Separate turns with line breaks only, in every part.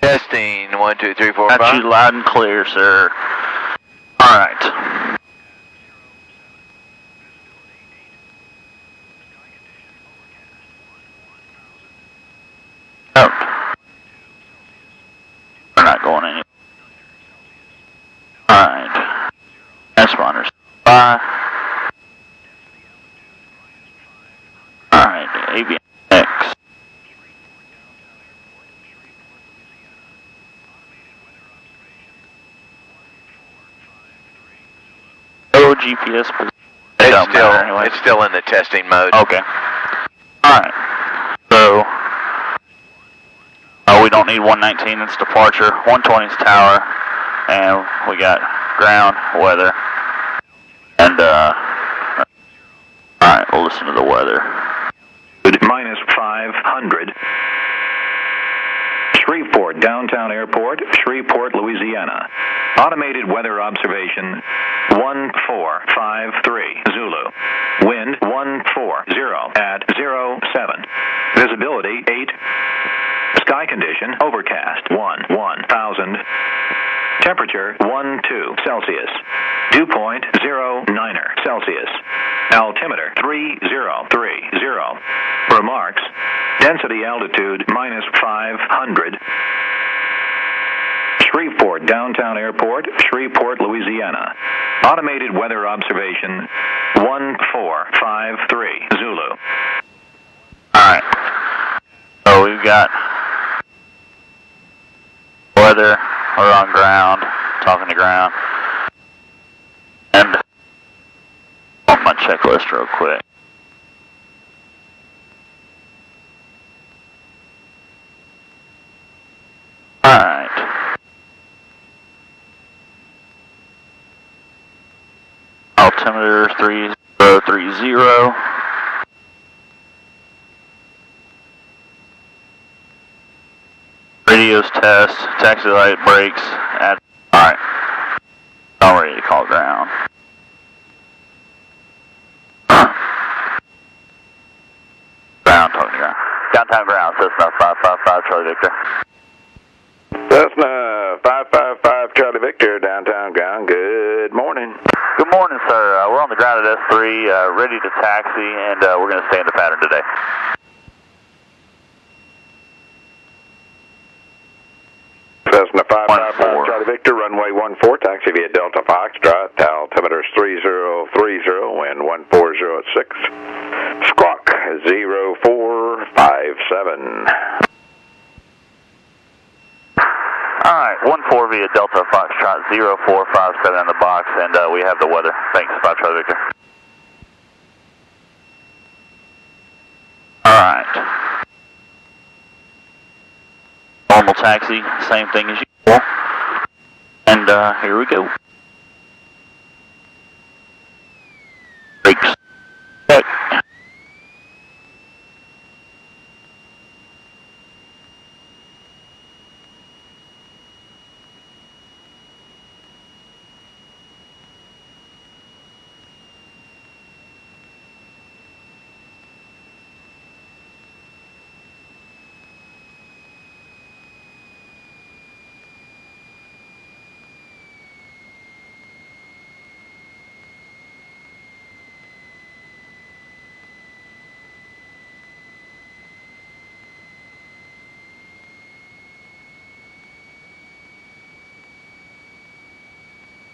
Testing, 1, 2, 3, 4,
Got
5.
you loud and clear, sir. All right. Oh. We're not going anywhere. All right. Transponders. Bye. All right. ABX. No GPS position.
It's still in the testing mode.
Okay. Alright. So, we don't need 119, it's departure. 120 is tower. And we got ground, weather. And, alright, we'll listen to the weather.
Minus 500. Shreveport, downtown airport, Shreveport, Louisiana. Automated weather observation, 1453 Zulu. Wind 140 at 07. Visibility 8. Sky condition overcast 1000. Temperature 12 Celsius. Dew point 09 Celsius. Altimeter 3030. Remarks: density altitude minus 500. Shreveport, downtown airport, Shreveport, Louisiana. Automated weather observation 1453 Zulu.
Alright. So we've got weather, we're on ground, talking to ground. And on my checklist real quick. Alright. Altimeter 3030. Radios test, taxi light brakes at, alright. I'm ready to call ground. Ground, talking to ground. Downtown ground, Cessna 555 Charlie Victor.
Cessna 555 Charlie Victor, downtown ground. Good morning.
Good morning, sir. We're on the ground at S3, ready to taxi, and we're going to stay in the pattern today.
Cessna 555 Charlie Victor, runway 14, taxi via Delta Foxtrot. Altimeter is 3030, wind 140 at 6. Squawk 0457.
Alright, 14 via Delta Foxtrot 0457 in the box, and we have the weather. Thanks, 5 Charlie Victor. Alright. Normal taxi, same thing as usual. And here we go. Brakes. Check.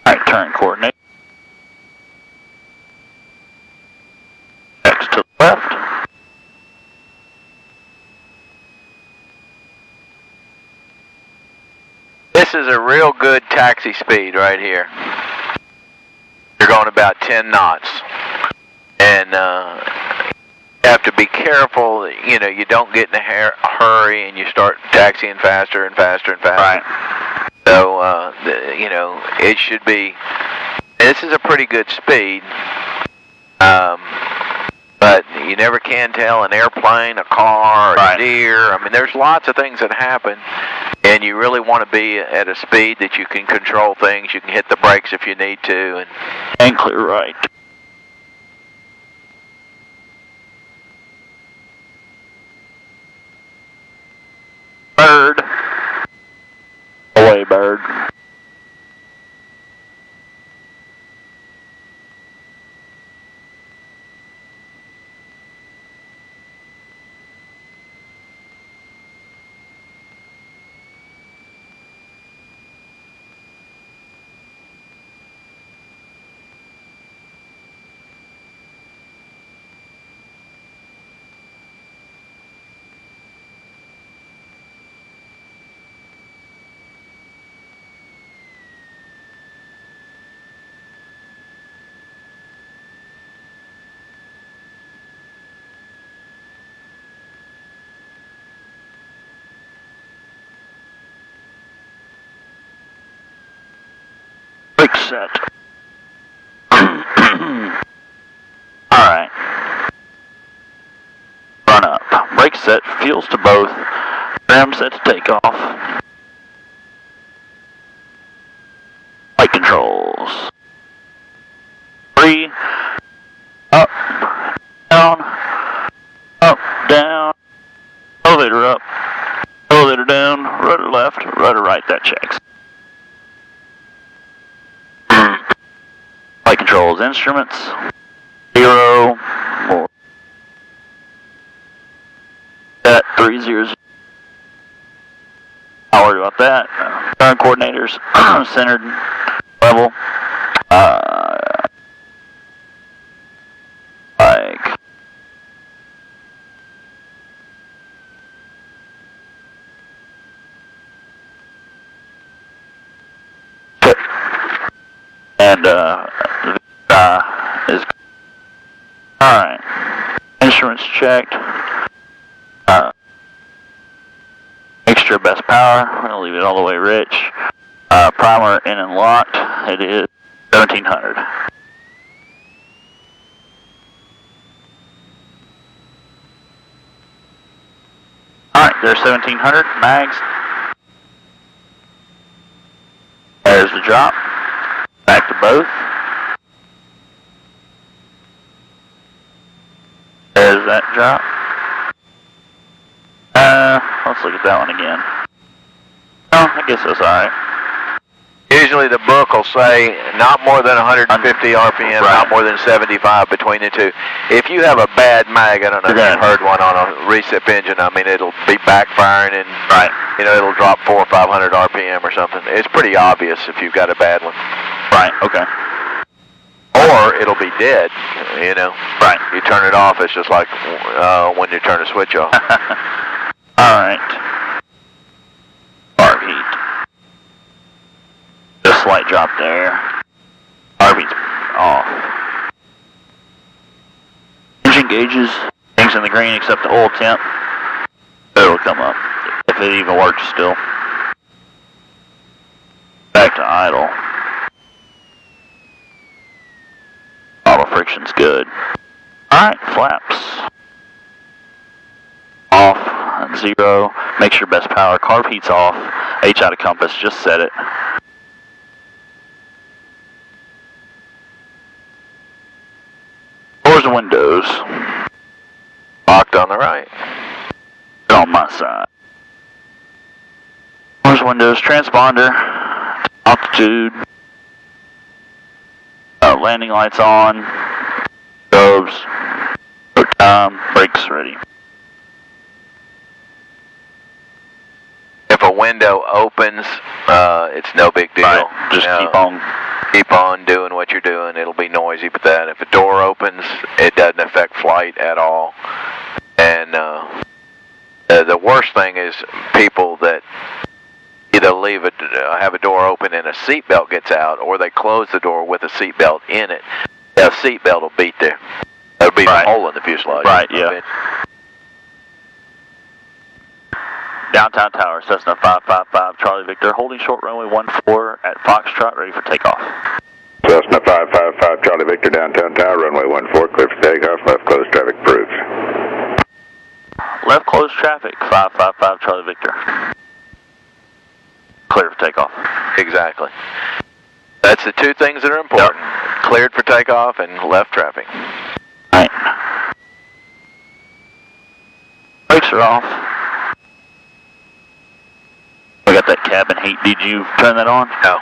Alright, turn coordinate. X to the left.
This is a real good taxi speed right here. You're going about 10 knots. And you have to be careful that, you don't get in a hurry and you start taxiing faster and faster and faster.
Right.
So, it should be, this is a pretty good speed, but you never can tell an airplane, a car, a deer. I mean, there's lots of things that happen, and you really want to be at a speed that you can control things. You can hit the brakes if you need to.
And clear right. Bird. weathered. Brake set. Alright. Run up. Brake set, fuels to both. Ram set to take off. Flight controls. 3. Up. Down. Up. Down. Elevator up. Elevator down. Rudder left. Rudder right. That checks. Flight controls, instruments, 0, more. At 300. Not worried about that. Turn coordinators, centered, level. Like. And, is alright. Instruments checked. Mixture best power. We're gonna leave it all the way rich. Primer in and locked. It is 1700. Alright, there's 1700 mags. There's the drop. Back to both. There's that drop. Let's look at that one again. Oh, I guess that's alright.
Usually the book will say not more than 150 RPM,
Right.
not more than 75 between the two. If you have a bad mag, I don't know if you've heard one on a recip engine, I mean, it'll be backfiring and, you know, it'll drop 400 or 500 RPM or something. It's pretty obvious if you've got a bad one.
Right, okay.
Or it'll be dead, you know.
Right.
You turn it off, it's just like when you turn a switch off.
Alright. Carb heat. Just slight drop there. Carb heat's off. Engine gauges, things in the green except the oil temp. It'll come up, if it even works still. Back to idle. Auto friction's good. Alright, flaps. Off, 0. Make sure best power. Carb heat's off. H out of compass, just set it. Doors and windows.
Locked on the right.
On my side. Doors, windows, transponder, altitude. Landing lights on. Strobes. Brakes ready.
If a window opens, it's no big deal.
Right. Just
keep on doing what you're doing. It'll be noisy, but that if a door opens, it doesn't affect flight at all. And the worst thing is people that either have a door open and a seatbelt gets out, or they close the door with a seatbelt in it. A seatbelt will beat there. There'll be a hole in the fuselage.
Right, yeah. Downtown Tower, Cessna 555, Charlie Victor, holding short runway 14 at Foxtrot, ready for takeoff.
Cessna 555, Charlie Victor, downtown tower, runway 14, clear for takeoff, left closed traffic approved.
Left closed traffic, 555, Charlie Victor. Clear for takeoff.
Exactly. That's the two things that are important. Yep. Cleared for takeoff and left traffic.
Right. Brakes are off. We got that cabin heat. Did you turn that on?
No.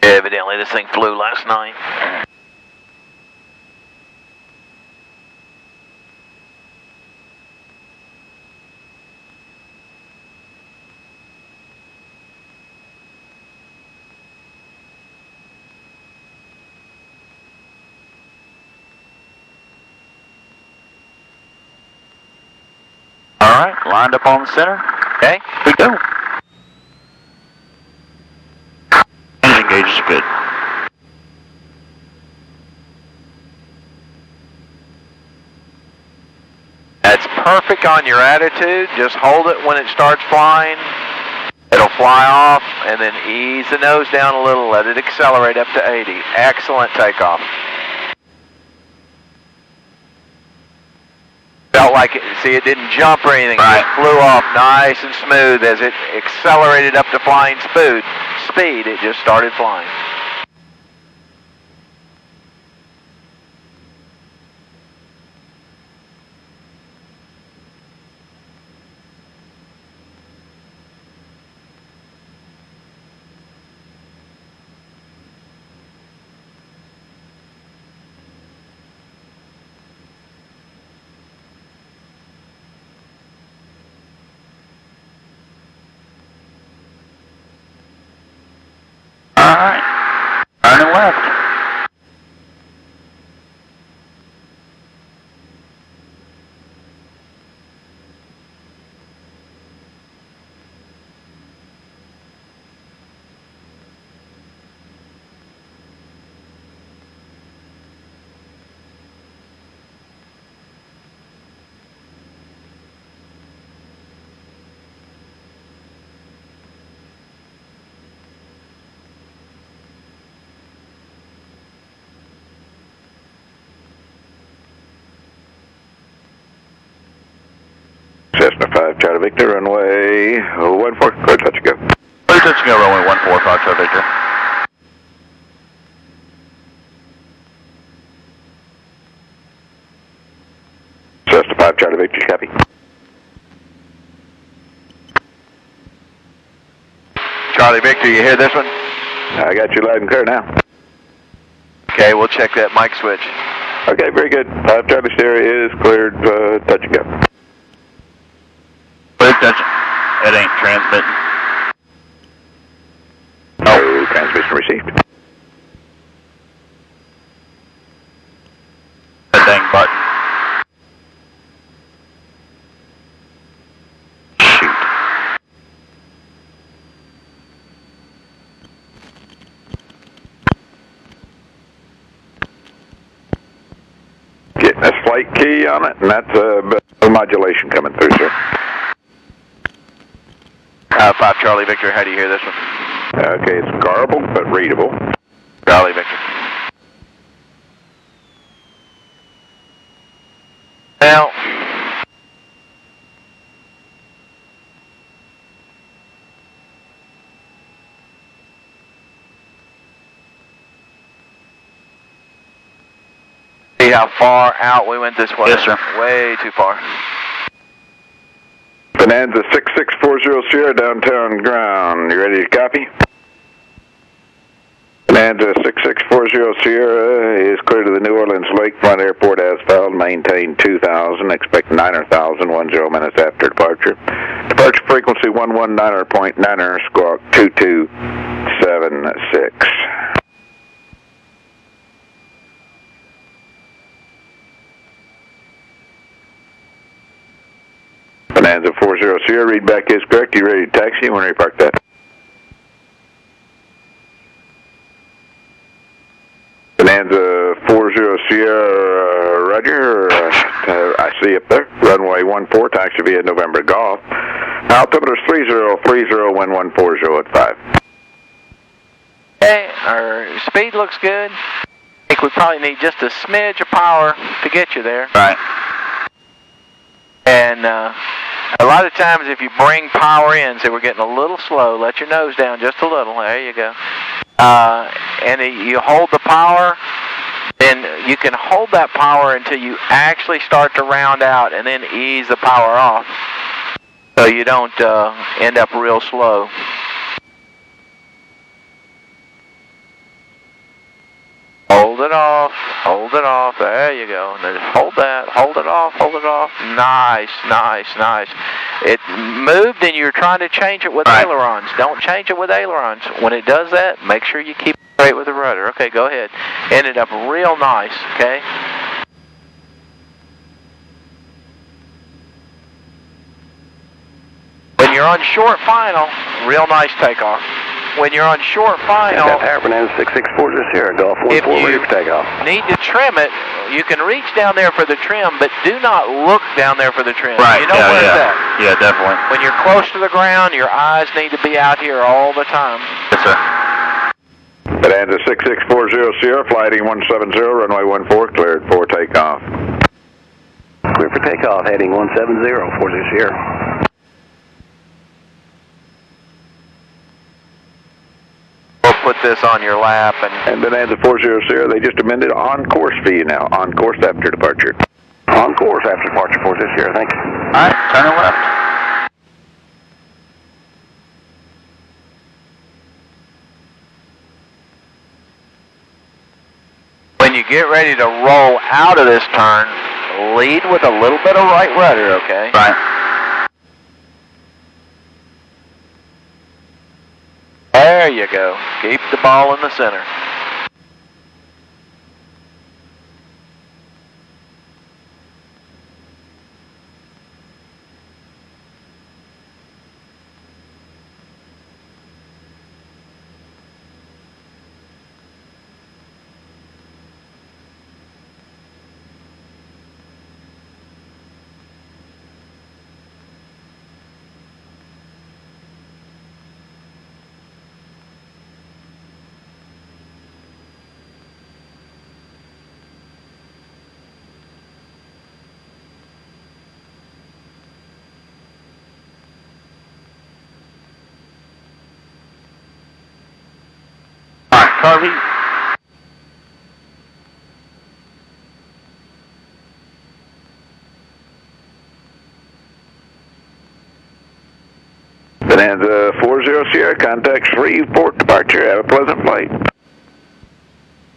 Evidently this thing flew last night.
All right, lined up on the center.
Okay.
We go. Engine gauge is good.
That's perfect on your attitude. Just hold it when it starts flying. It'll fly off, and then ease the nose down a little. Let it accelerate up to 80. Excellent takeoff. Felt like it, see, it didn't jump or anything.
Right.
It flew off nice and smooth. As it accelerated up to flying speed, it just started flying.
All right, turning left.
Cessna 5 Charlie Victor, runway 14, clear touch go.
Clear touch go, runway 145, Charlie Victor.
Cessna 5 Charlie Victor, copy.
Charlie Victor, you hear this one?
I got you loud and clear now.
Okay, we'll check that mic switch.
Okay, very good. 5 Charlie stereo is cleared, touch and go.
Clear touch. It ain't transmitting.
No transmission received.
That dang button. Shoot.
Getting a slight key on it, and that's modulation coming through, sir.
5 Charlie Victor, how do you hear this one?
Okay, it's garbled but readable.
Charlie Victor. Now, see how far out we went this way?
Yes, sir.
Way too far.
Bonanza 6640 Sierra, downtown ground. You ready to copy? Bonanza 6640 Sierra is clear to the New Orleans Lakefront Airport asphalt. Maintain 2000. Expect 9,000 10 minutes after departure. Departure frequency 119.9er, squawk 2276. Bonanza 40 Sierra, readback is correct. You ready to taxi? When are you parked that? Bonanza 40 Sierra, Roger. I see up there. Runway 14, taxi via November Golf. Altimeter 3030, wind 140 at 5.
Okay, our speed looks good. I think we probably need just a smidge of power to get you there.
Right.
And a lot of times if you bring power in, say we're getting a little slow, let your nose down just a little. There you go. And you hold the power, then you can hold that power until you actually start to round out and then ease the power off. so you don't end up real slow. Hold it off, there you go. Now just hold that, hold it off. Nice. It moved and you're trying to change it with ailerons. Don't change it with ailerons. When it does that, make sure you keep it straight with the rudder. Okay, go ahead. Ended up real nice, okay? When you're on short final, real nice takeoff. When you're on short final,
Fernandez 6640 Sierra Golf 14 ready for takeoff.
Need to trim it. You can reach down there for the trim, but do not look down there for the trim.
Right.
You know where's that?
Yeah, definitely.
When you're close to the ground, your eyes need to be out here all the time.
Yes, sir.
Bonanza 6640 Sierra, flight 170, runway 14, cleared for takeoff.
Clear for takeoff, heading 170, 40 Sierra.
We'll put this on your lap
And Bonanza 40 Sierra, they just amended on course for you now, on course after departure.
On course after departure, 40 Sierra, thank you.
All right, turn it left.
when you get ready to roll out of this turn, lead with a little bit of right rudder, okay?
Right.
There you go. Keep the ball in the center.
Harvey.
Bonanza 40 Sierra, contact Shreveport departure. Have a pleasant flight.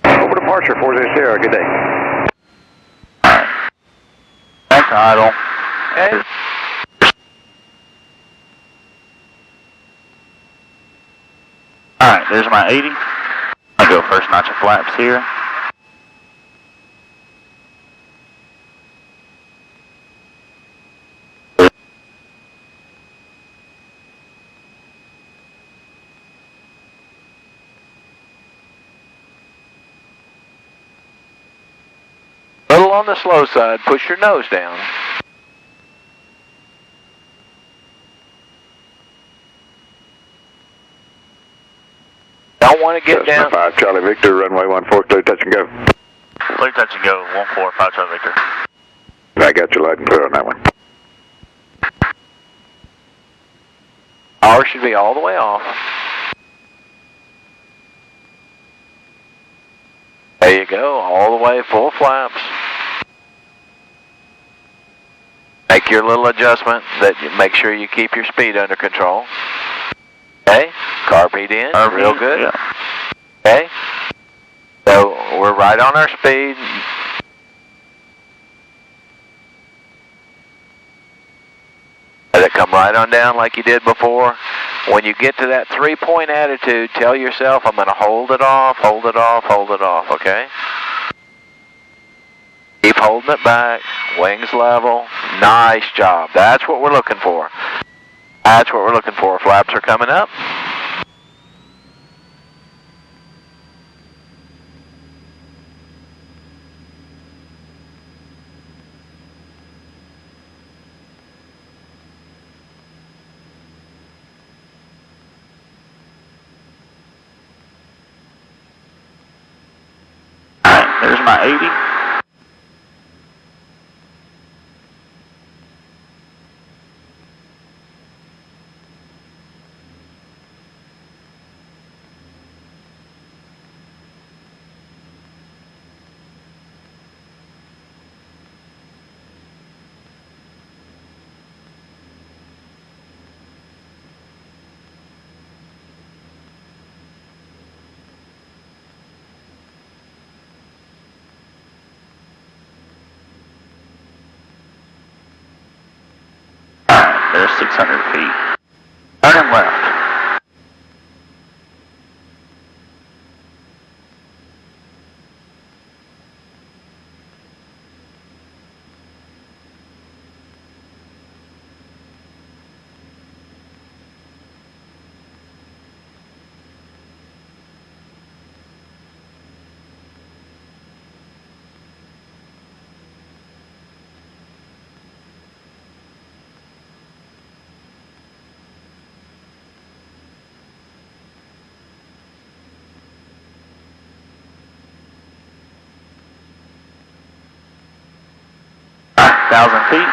Over departure, 40 Sierra, good day.
Thanks, idle.
Okay.
Alright, there's my 80. I'll go first notch of flaps here.
Little on the slow side, push your nose down. Don't want to get down.
5 Charlie Victor, runway 14, clear touch and go.
Clear touch and go, 145 Charlie Victor.
I got you loud and clear on that one.
Power should be all the way off. There you go, all the way, full flaps. Make your little adjustment that you make sure you keep your speed under control. Okay, carpet in, real good.
Yeah.
Okay, so we're right on our speed. Let it come right on down like you did before. When you get to that 3-point attitude, tell yourself, I'm going to hold it off, hold it off, hold it off, okay? Keep holding it back, wings level, nice job. That's what we're looking for. That's what we're looking for. Flaps are coming up.
Alright, there's my 80. 600 feet. Turning left. Alright, 1,000 feet.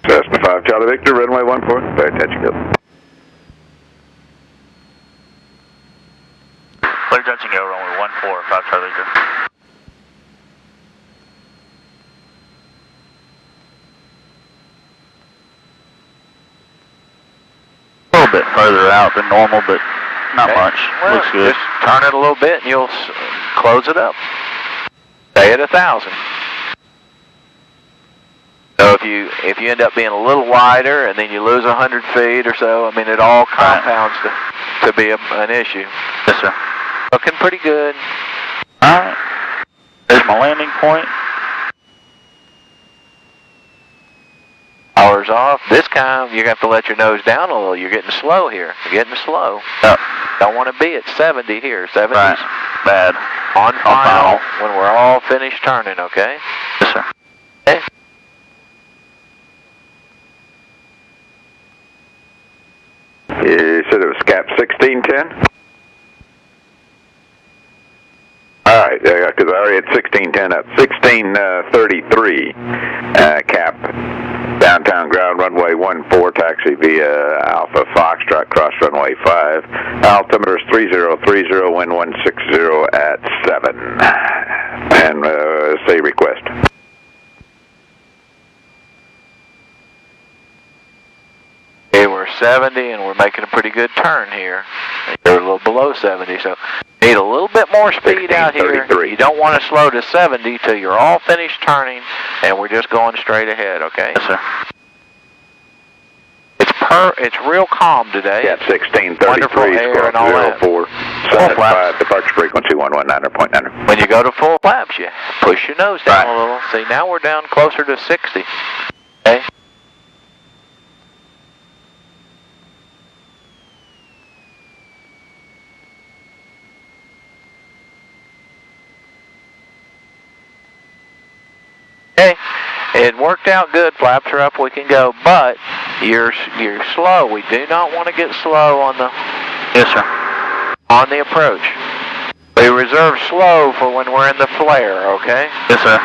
Cessna 5 Charlie Victor, runway 14, clear touch go.
Clear touch and go, runway 14, 5 Charlie Victor. A little bit further out than normal, but not
Okay.
much.
Well,
Looks good.
just turn it a little bit and you'll close it up. Stay at 1,000. So if you end up being a little wider and then you lose 100 feet or so, I mean, it all compounds to be an issue.
Yes, sir.
Looking pretty good.
Alright. There's my landing point.
Power's off. This time you have to let your nose down a little. You're getting slow here. You're getting slow.
Yep.
Don't want to be at 70 here. 70's
Right. Bad.
on final
final.
when we're all finished turning, okay?
Yes, sir.
Okay.
You said it was cap 1610? Alright, because I already had 1610 up. 1633 cap downtown ground runway 14, taxi via Alpha Foxtrot, cross runway 5. Altimeter is 3030, wind 160 at 7. And say request.
Okay, we're 70 and we're making a pretty good turn here. You're a little below 70, so need a little bit more speed out here.
1633.
You don't want to slow to 70 till you're all finished turning and we're just going straight ahead, okay?
Yes, sir.
It's real calm today.
Cap 1633,
Wonderful air and all that.
04,
Full flaps.
5, departure frequency 119.9.
When you go to full flaps, you push your nose down
Right.
a little. See, now we're down closer to 60. Okay? Okay, it worked out good. Flaps are up, we can go, but you're slow. We do not want to get slow on the
Yes, sir.
approach. We reserve slow for when we're in the flare, okay?
Yes, sir.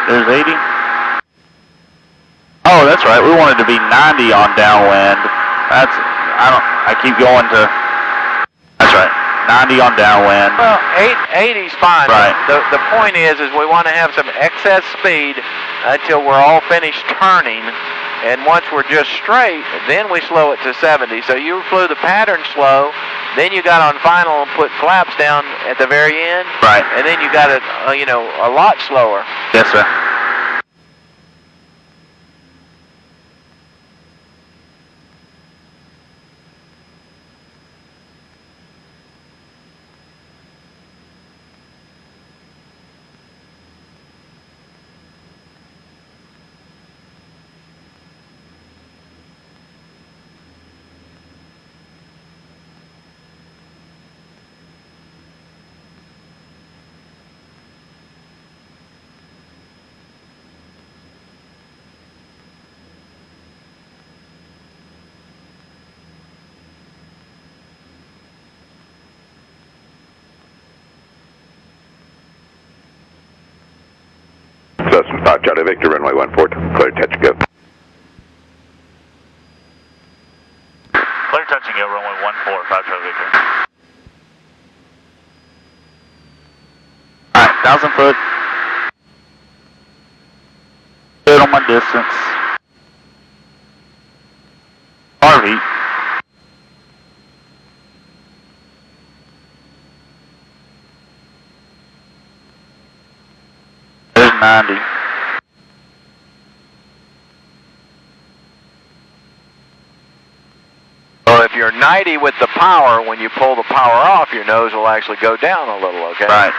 There's 80. Oh, that's right. We wanted to be 90 on downwind. I keep going to, that's right, 90 on downwind.
Well, 80's fine.
Right.
The point is we want to have some excess speed until we're all finished turning. And once we're just straight, then we slow it to 70. So you flew the pattern slow, then you got on final and put flaps down at the very end.
Right.
And then you got it, a lot slower.
Yes, sir.
Cessna 5 Charlie Victor, runway 14, clear touch go.
Clear touch and go, runway 14, 5 Charlie Victor. Alright, 1,000 foot. Good on my distance. Harvey. There's 90.
Well, if you're 90 with the power, when you pull the power off, your nose will actually go down a little, okay?
Right.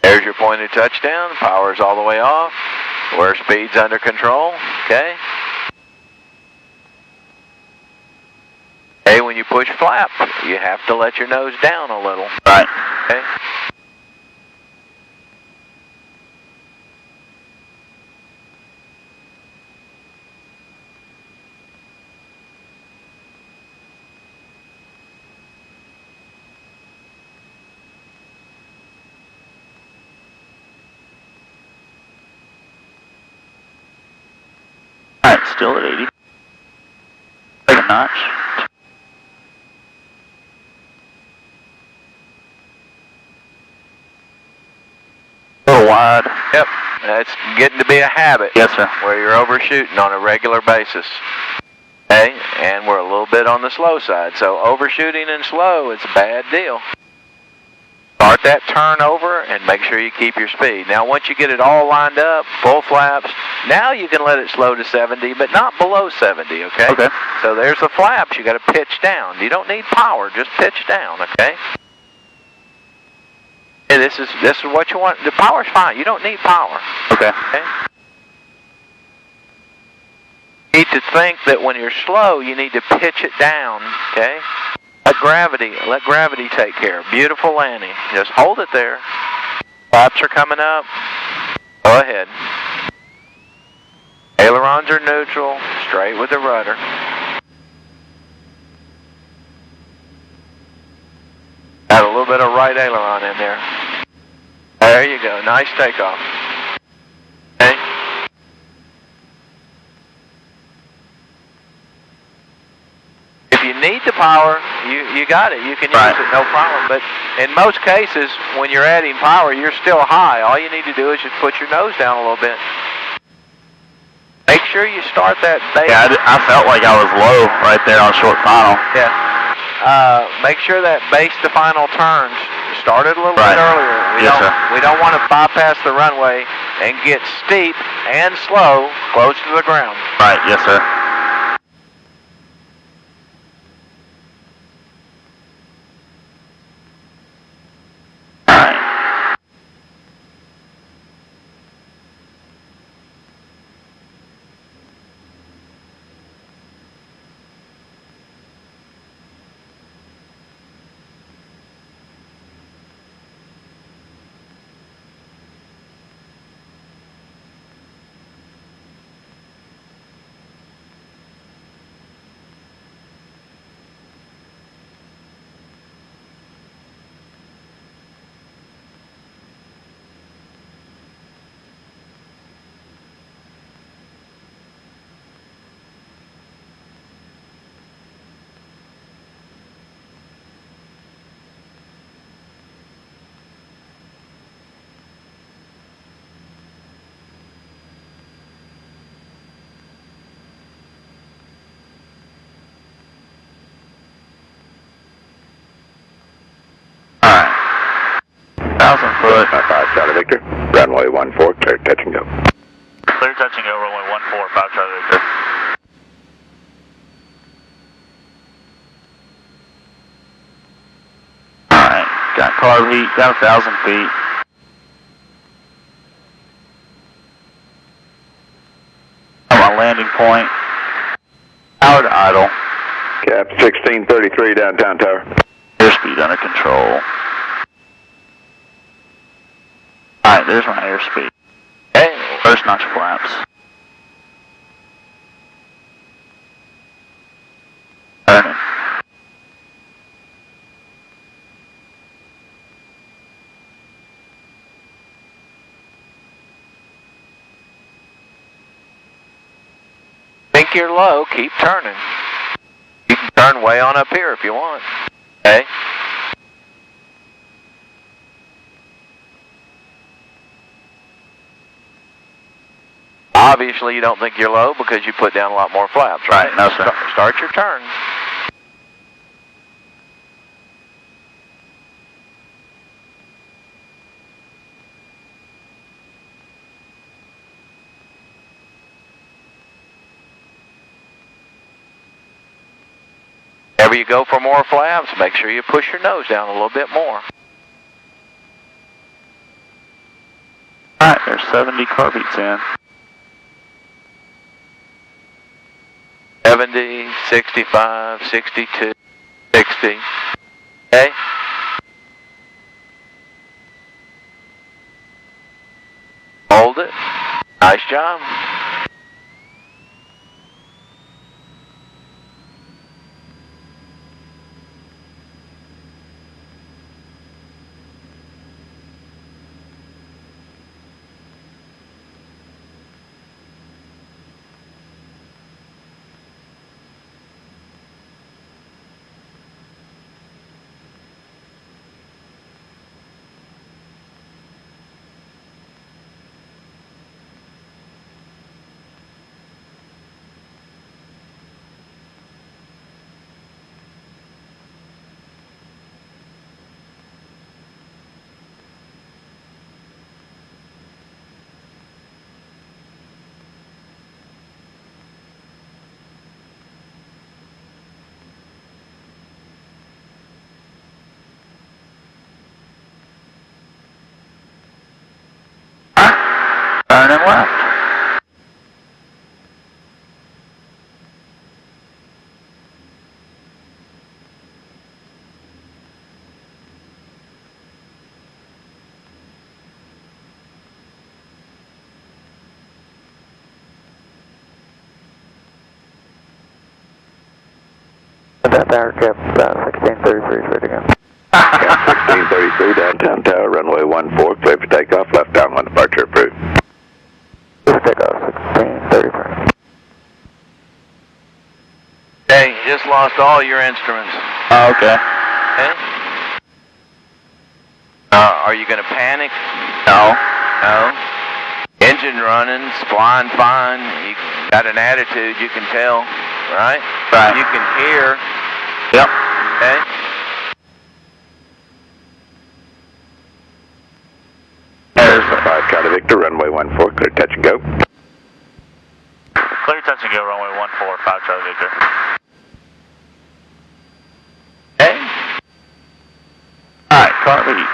There's your pointed touchdown. Power's all the way off. Where speed's under control, okay? Hey, when you push flap, you have to let your nose down a little.
Right.
Okay?
Alright, still at 80. Take a notch. A little wide.
Yep, that's getting to be a habit.
Yes, sir.
Where you're overshooting on a regular basis. Okay, and we're a little bit on the slow side. So overshooting and slow, it's a bad deal. Start that turn over and make sure you keep your speed. Now once you get it all lined up, full flaps, now you can let it slow to 70, but not below 70, okay?
Okay.
So there's the flaps, you got to pitch down. You don't need power, just pitch down, okay? Hey, this is what you want. The power's fine, you don't need power.
Okay.
Okay? You need to think that when you're slow, you need to pitch it down, okay? Let gravity take care. Beautiful landing. Just hold it there. Flaps are coming up. Go ahead. Ailerons are neutral, straight with the rudder. Add a little bit of right aileron in there. There you go. Nice takeoff. Okay. If you need the power, you got it. You can use it, no problem. But in most cases, when you're adding power, you're still high. All you need to do is just put your nose down a little bit. Make sure you start that base.
Yeah, I felt like I was low right there on short final.
Yeah. Make sure that base to final turns started a little bit earlier.
Yes, sir.
We don't want to bypass the runway and get steep and slow close to the ground.
Right, yes, sir. Foot.
5 Charlie Victor. Runway 14, clear touch and go.
Clear touch and go, runway 14, 5 Charlie Victor. Alright, got carb heat, got 1,000 feet. On my landing point. Power to idle.
Cap 1633 downtown tower.
Airspeed under control. Alright, there's my airspeed.
Hey.
First notch flaps. Turning.
Think you're low, keep turning. You can turn way on up here if you want. Okay? Obviously, you don't think you're low because you put down a lot more flaps, right?
Right, no, sir.
Start your turn. Whenever you go for more flaps, make sure you push your nose down a little bit more.
Alright, there's 70 car beats in.
70, 65, 62, 60. Okay? Hold it. Nice job.
Turn and left.
That tower cap 1633 straight again.
1633 downtown tower, runway 14, clear for takeoff, left downwind departure approved.
Takeoff 1633.
Okay, you just lost all your instruments.
Oh, okay.
Okay? Are you going to panic?
No.
No. Engine running's flying fine. You got an attitude, you can tell, right?
Right.
You can hear.
Yep.
Okay?
There's 5 Charlie Victor, runway 14, clear touch and go.
Clear touch and go, runway 14, 5 Charlie Victor.
Okay?
Alright, car lead.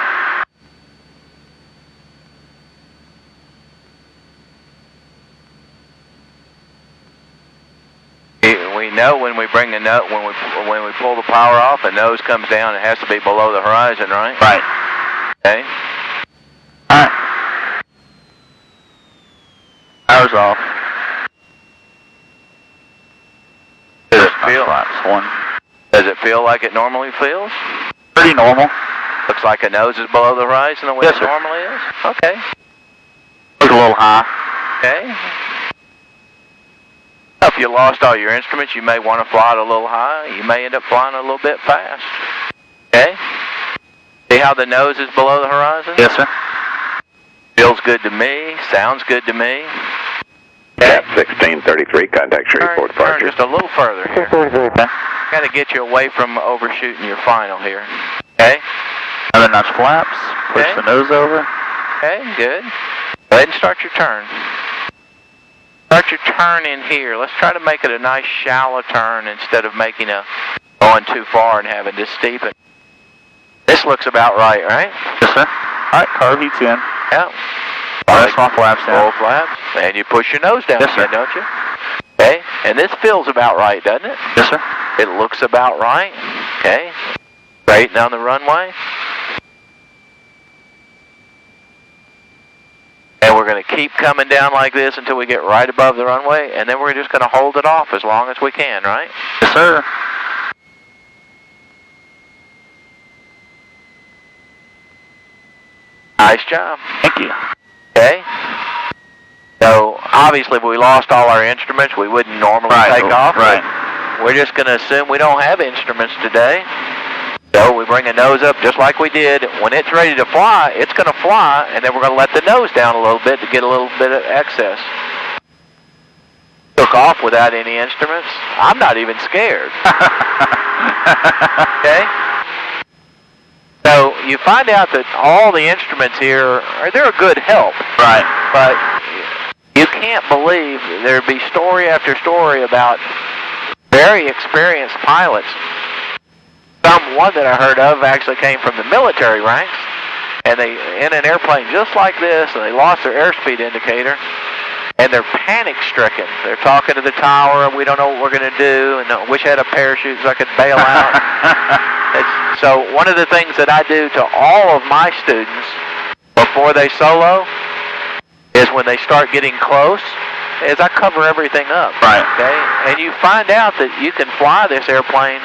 We know when we bring the nose, when we pull the power off, the nose comes down. It has to be below the horizon, right?
Right.
Okay.
Alright. Power's off.
Does it feel?
One.
Does it feel like it normally feels?
Pretty normal.
Looks like a nose is below the horizon the way
Yes,
it
sir.
normally is. Okay.
Looks a little high.
Okay. If you lost all your instruments, you may want to fly it a little high. You may end up flying a little bit fast. Okay? See how the nose is below the horizon?
Yes, sir.
Feels good to me. Sounds good to me.
Cap 1633, contact Shreveport
Turn
departure.
just a little further here.
1633.
Got to get you away from overshooting your final here. Okay?
Another notch flaps. Push
Okay.
the nose over.
Okay, good. Go ahead and start your turn. Start your turn in here. Let's try to make it a nice shallow turn instead of making a going too far and having to steepen. This looks about right, right?
Yes, sir. Alright, car beats in.
Yeah.
Alright, small flaps
Full
down.
flaps. And you push your nose down
Yes, sir.
again, don't you? Okay. And this feels about right, doesn't it?
Yes, sir.
It looks about right. Okay. Straight down the runway. And we're going to keep coming down like this until we get right above the runway, and then we're just going to hold it off as long as we can, right?
Yes, sir.
Nice job.
Thank you.
Okay? So, obviously, if we lost all our instruments, we wouldn't normally take off.
Right.
We're just going to assume we don't have instruments today. So we bring the nose up just like we did. When it's ready to fly, it's going to fly, and then we're going to let the nose down a little bit to get a little bit of excess. took off without any instruments. I'm not even scared. Okay? So you find out that all the instruments here, they're a good help.
Right.
But you can't believe there'd be story after story about very experienced pilots. One that I heard of actually came from the military ranks, and they in an airplane just like this, and they lost their airspeed indicator, and they're panic-stricken. They're talking to the tower, and we don't know what we're going to do, and I wish I had a parachute so I could bail out. So one of the things that I do to all of my students before they solo is when they start getting close, is I cover everything up.
Right.
Okay? And you find out that you can fly this airplane.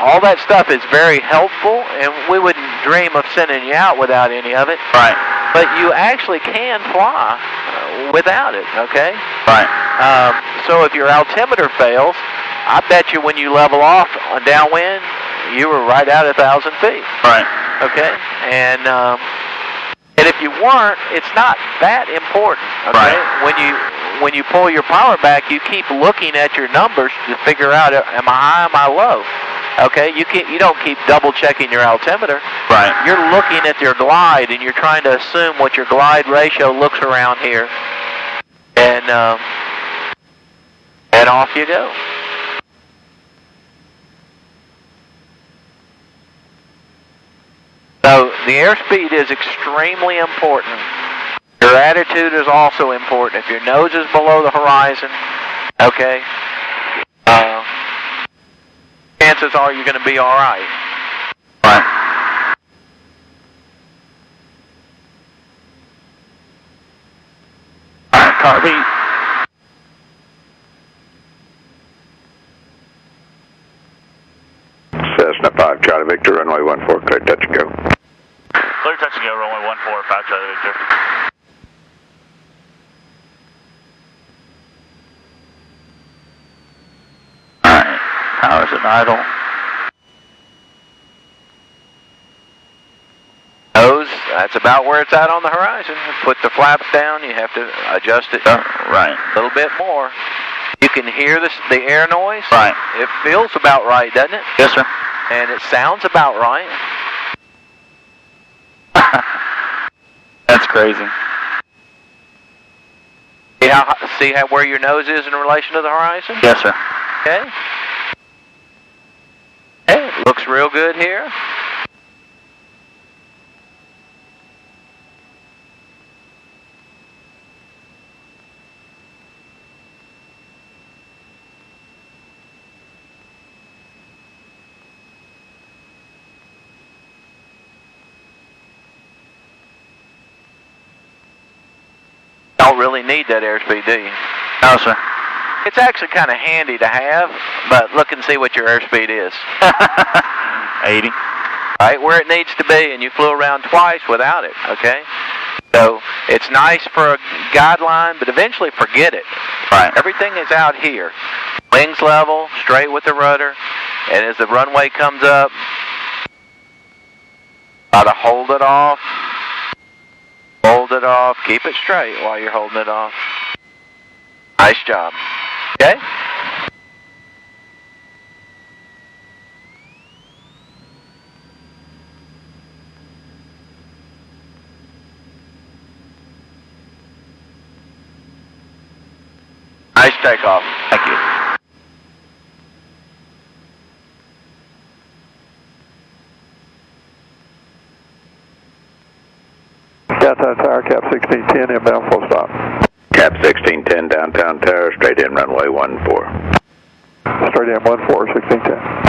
All that stuff is very helpful, and we wouldn't dream of sending you out without any of it.
Right.
But you actually can fly without it, okay?
Right.
So if your altimeter fails, I bet you when you level off on downwind, you were right at 1,000 feet.
Right.
Okay? And if you weren't, it's not that important, okay?
Right.
When you pull your power back, you keep looking at your numbers to figure out, am I high, am I low? Okay, you don't keep double checking your altimeter.
Right.
You're looking at your glide, and you're trying to assume what your glide ratio looks around here, and off you go. So the airspeed is extremely important. Your attitude is also important. If your nose is below the horizon, okay, chances are you're going to be all right.
Right. All right, Carby.
Cessna 5 Charlie Victor, runway 14, clear touch and go.
Clear touch and go, runway 14, 5 Charlie Victor. Alright, power's at idle.
Nose, that's about where it's at on the horizon. Put the flaps down, you have to adjust it
Right.
a little bit more. You can hear the air noise.
Right.
It feels about right, doesn't it?
Yes, sir.
And it sounds about right.
That's crazy.
See how where your nose is in relation to the horizon?
Yes, sir.
Okay. Hey, it looks real good here. Don't really need that airspeed, do you?
No, sir.
It's actually kind of handy to have, but look and see what your airspeed is.
80.
Right where it needs to be, and you flew around twice without it, okay? So it's nice for a guideline, but eventually forget it.
Right.
Everything is out here. Wings level, straight with the rudder, and as the runway comes up, try to hold it off. Hold it off. Keep it straight while you're holding it off. Nice job. Okay? Nice takeoff.
Thank you.
Downtown Tower, Cap 1610, inbound full stop.
Cap 1610, downtown tower, straight in runway 14.
Straight in 14, 1610.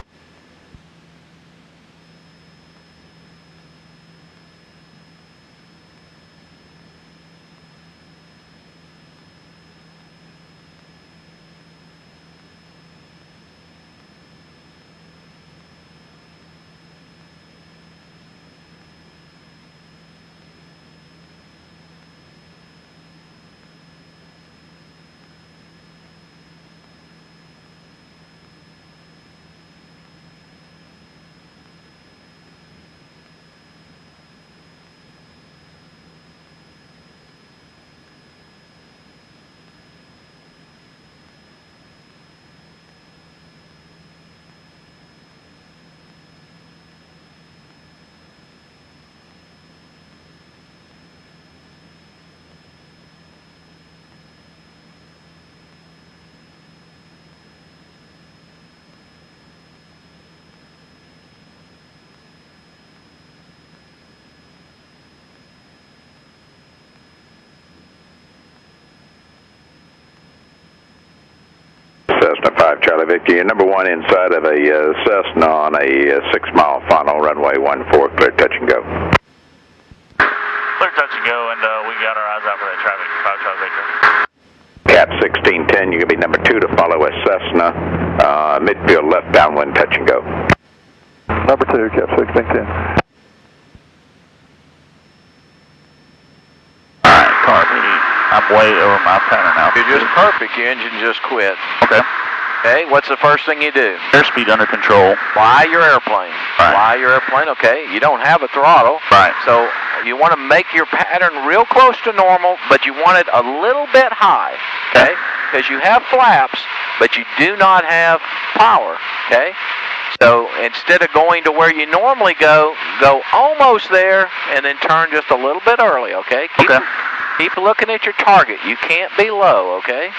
Cessna 5 Charlie Victor. You're number 1 inside of a Cessna on a 6-mile final, runway 14, clear touch and go.
Clear touch and go, and we got our eyes out for that traffic. 5 Charlie Victor.
Cap 1610, you're going to be number 2 to follow a Cessna, midfield left downwind touch and go.
Number 2, Cap 1610.
Alright, copy. I'm way over my pattern now.
You're just perfect. Your engine just quit.
Okay.
Okay, what's the first thing you do?
Airspeed under control.
Fly your airplane.
Right.
Fly your airplane, okay. You don't have a throttle.
Right.
So you want to make your pattern real close to normal, but you want it a little bit high, okay? Because you have flaps, but you do not have power, okay? So instead of going to where you normally go almost there and then turn just a little bit early, okay? Keep looking at your target. You can't be low, okay?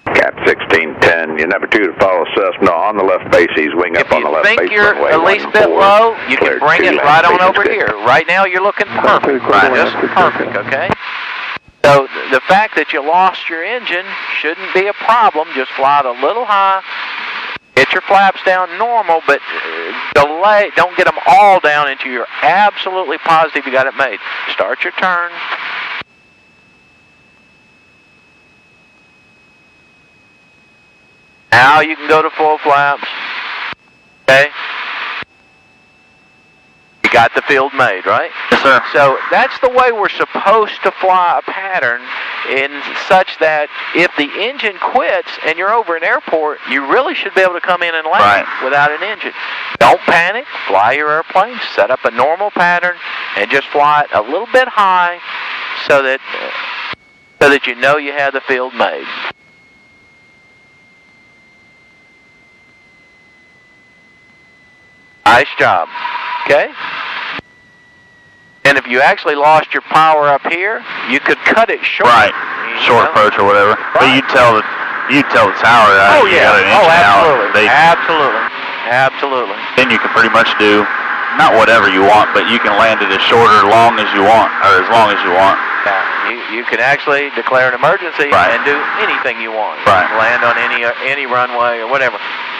Cap 1610, you're number 2 to follow Cessna on the left base. He's wing up on the left base.
If you think you're
runway
at least a bit
14,
low, you can
clear
bring
2
it
left
right on
base,
over
good.
here. Right now you're looking perfect.
Right.
Just perfect, okay? So the fact that you lost your engine shouldn't be a problem. Just fly it a little high. Get your flaps down normal, but delay. Don't get them all down until you're absolutely positive you got it made. Start your turn. Now you can go to full flaps. Okay? You got the field made, right?
Yes, sir.
So that's the way we're supposed to fly a pattern, in such that if the engine quits and you're over an airport, you really should be able to come in and land without an engine. Don't panic. Fly your airplane. Set up a normal pattern and just fly it a little bit high so that you know you have the field made. Nice job. Okay? And if you actually lost your power up here, you could cut it short.
Right. Short approach or whatever. But you tell the tower that
Oh,
you
yeah.
got an engine
Absolutely.
out.
Absolutely.
Then you can pretty much do not whatever you want, but you can land it as short or long as you want, or as long as you want.
Yeah, you can actually declare an emergency and do anything you want.
Right.
Land on any runway or whatever.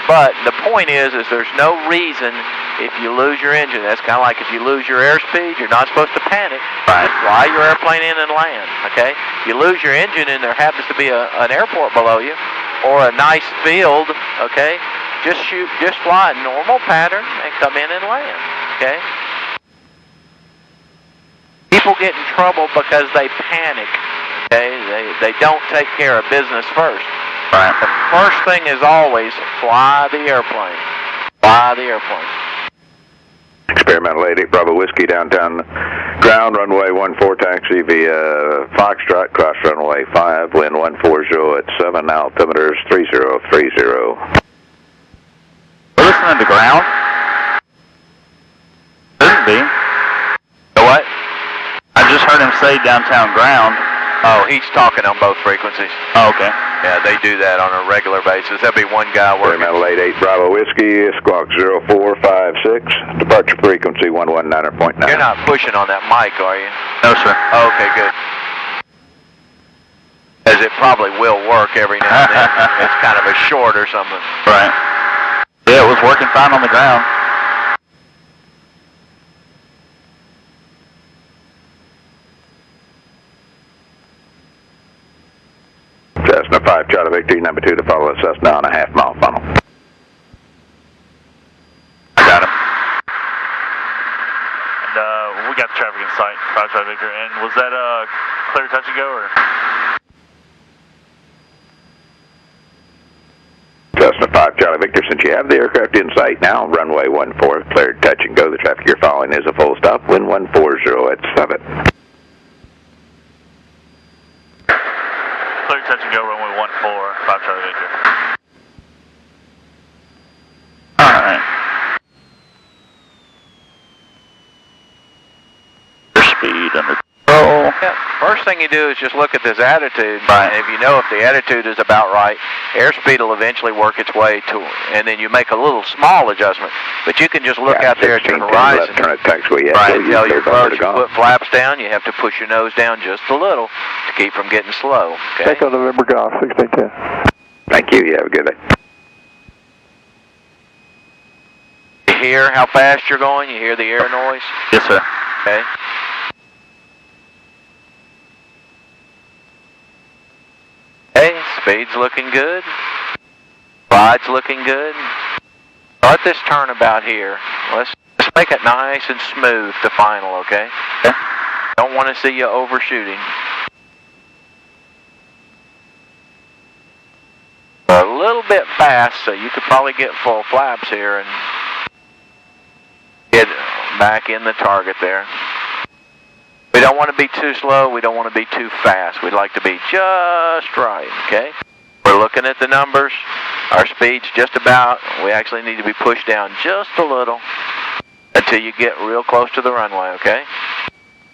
But the point is there's no reason if you lose your engine. That's kind of like if you lose your airspeed, you're not supposed to panic.
Right.
Just fly your airplane in and land, okay? You lose your engine and there happens to be an airport below you or a nice field, okay? Just fly a normal pattern and come in and land, okay? People get in trouble because they panic, okay? They don't take care of business first.
Right.
The first thing is always fly the airplane. Fly the airplane.
Experimental 88 Bravo Whiskey, downtown ground, runway 14, taxi via Foxtrot, cross runway 5, wind 140 at 7, altimeter is 3030.
We're listening to ground? Shouldn't be.
The what?
I just heard him say downtown ground.
Oh, he's talking on both frequencies.
Oh, okay.
Yeah, they do that on a regular basis. There'll be one guy working.
Experimental 88 Bravo Whiskey, squawk 0456, departure frequency 119.9.
You're not pushing on that mic, are you?
No, sir.
Oh, okay, good. As it probably will work every now and then. It's kind of a short or something.
Right. Yeah, it was working fine on the ground.
Cessna 5 Charlie Victor, number 2 to follow a Cessna on a half-mile funnel.
I got him. And we got the traffic in sight, 5 Charlie Victor. And was that clear touch and go or?
Cessna 5 Charlie Victor, since you have the aircraft in sight now, runway 14, cleared touch and go. The traffic you're following is a full stop, wind 140 at 7.
Clear touch and go, runway 14, 5 Charlie Victor. Alright. Airspeed under control.
Yeah, first thing you do is just look at this attitude.
Right.
And if you know if the attitude is about right, airspeed will eventually work its way to, and then you make a little small adjustment. But you can just look out there at your
16,
horizon.
left turn at taxiway.
Right,
you
tell your
clear
folks
bumper
you
to
put flaps down, you have to push your nose down just a little to keep from getting slow. Okay?
Echo November Golf, 1610.
Thank you. You have a good day.
You hear how fast you're going? You hear the air noise?
Yes, sir.
Okay. Hey, speed's looking good. Slide's looking good. Start this turnabout here. Let's make it nice and smooth to final, okay? Don't want to see you overshooting. A little bit fast, so you could probably get full flaps here and get back in the target there. We don't want to be too slow. We don't want to be too fast. We'd like to be just right, okay? We're looking at the numbers. Our speed's just about. We actually need to be pushed down just a little until you get real close to the runway, okay?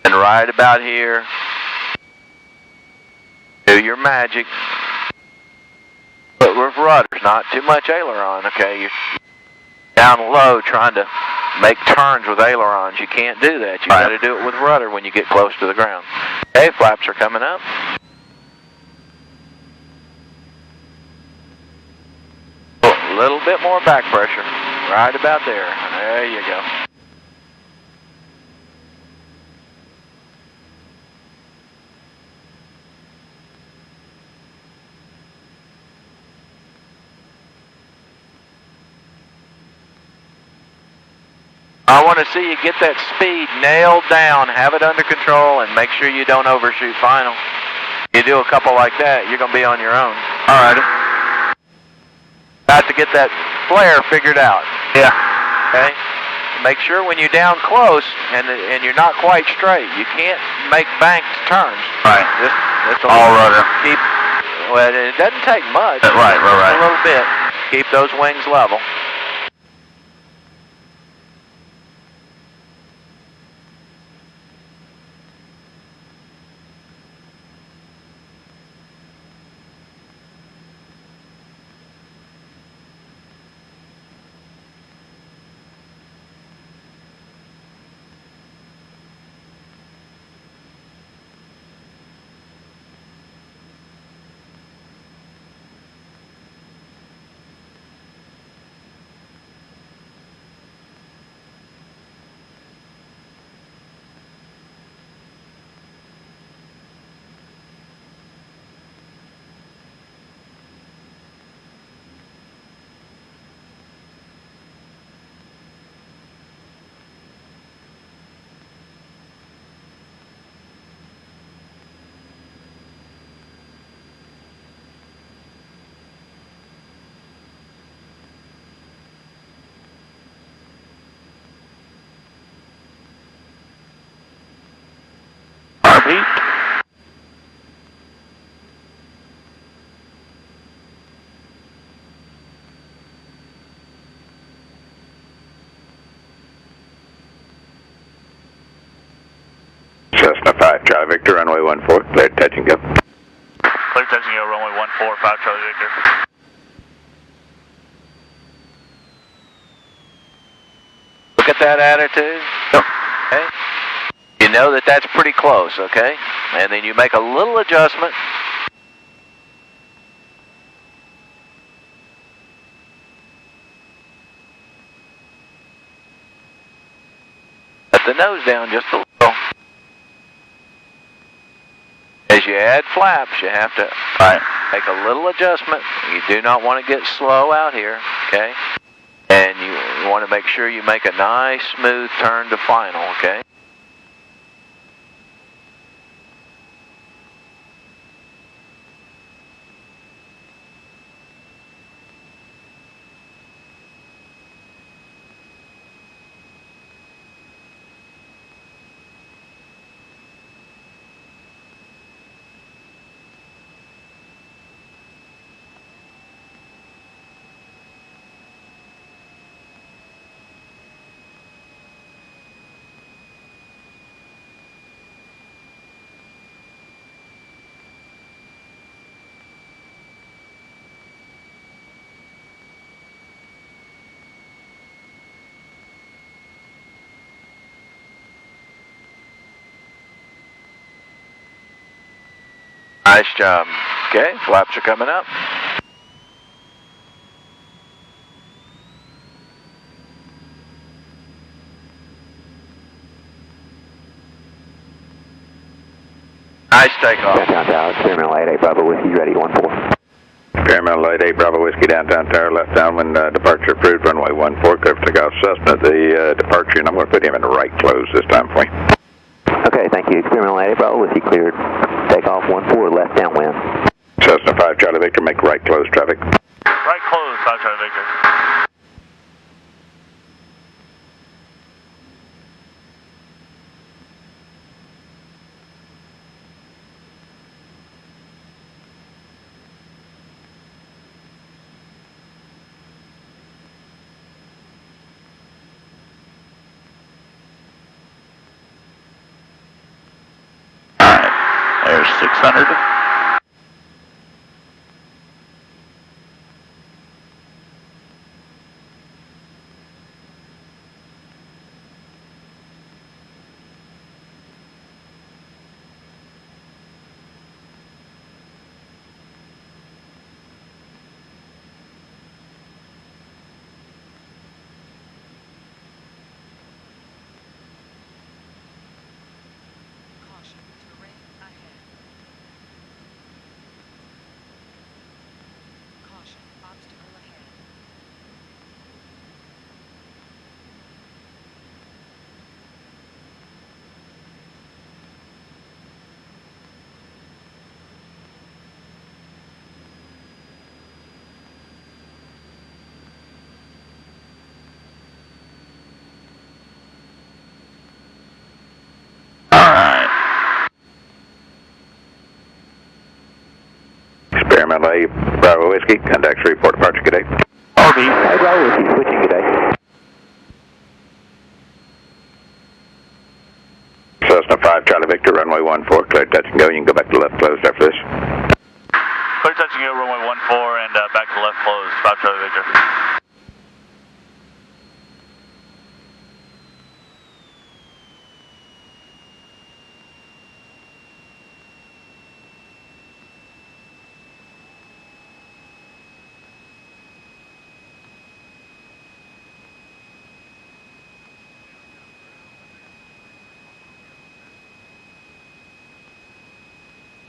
And right about here, do your magic. But with rudders, not too much aileron, okay? You're down low trying to make turns with ailerons. You can't do that. You got to do it with rudder when you get close to the ground. Okay, flaps are coming up. A little bit more back pressure. Right about there. There you go. I want to see you get that speed nailed down, have it under control, and make sure you don't overshoot final. You do a couple like that, you're going to be on your own.
All right.
Got to get that flare figured out.
Yeah.
Okay? Make sure when you're down close and you're not quite straight, you can't make banked turns.
Right.
Just
All rudder.
Keep, well, it doesn't take much.
Right.
Just a little bit. Keep those wings level.
RP.
Cessna 5, Charlie Victor, runway 14, cleared touch and go.
Clear touch and go, runway 14, 5 Charlie Victor.
Look at that attitude.
Yep.
Okay? You know that that's pretty close, okay? And then you make a little adjustment. Let the nose down just a little. As you add flaps, you have to make a little adjustment. You do not want to get slow out here, okay? And you want to make sure you make a nice, smooth turn to final, okay? Nice job. Okay, flaps are coming up. Nice takeoff.
Downtown Tower, experimental 88 Bravo Whiskey, ready 14.
Experimental 88 Bravo Whiskey, downtown tower, left downwind, departure approved, runway 14, clear for takeoff. Cessna, the departure, and I'm going to put him in the right close this time for you.
Okay, thank you. Experimental 88 Bravo Whiskey, cleared. Takeoff 14, left downwind.
Cessna 5 Charlie Victor, make right close traffic.
Right close, 5 Charlie Victor. Alright, there's 600.
Caution, terrain ahead. Caution, obstacle ahead.
Alright.
Experimental 8 Bravo Whiskey, contact report departure, good day.
RB.
Hey Bravo Whiskey, switching today.
Cessna 5 Charlie Victor, runway 14, clear touch and go. You can go back to left closed after this.
Clear touch and go, runway 14, and back to left close, 5 Charlie Victor.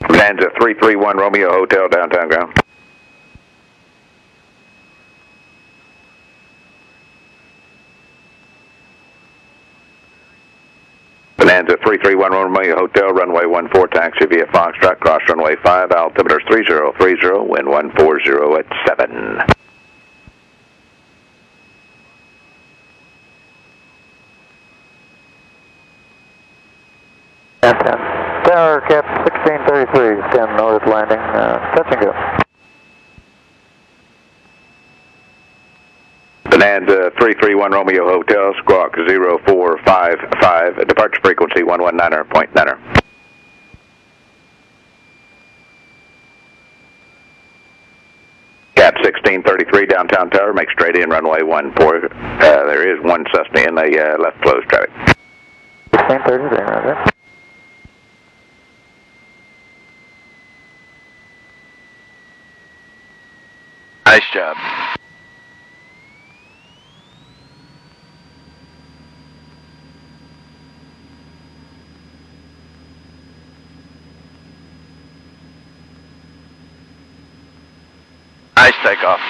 Lands at 331 Romeo Hotel, downtown ground. Bonanza 331 Romeo Hotel, runway 14, taxi via Foxtrot, cross runway 5, altimeter 3030, wind 140 at 7.
F10. Tower cap 1633, 10 north landing, touch and go.
Bonanza 331 Romeo Hotel, squawk 0455, departure frequency 119.9. Cap 1633, downtown tower, make straight in runway 14. There is one Cessna in the left closed traffic.
1633, roger.
Nice job. Nice takeoff.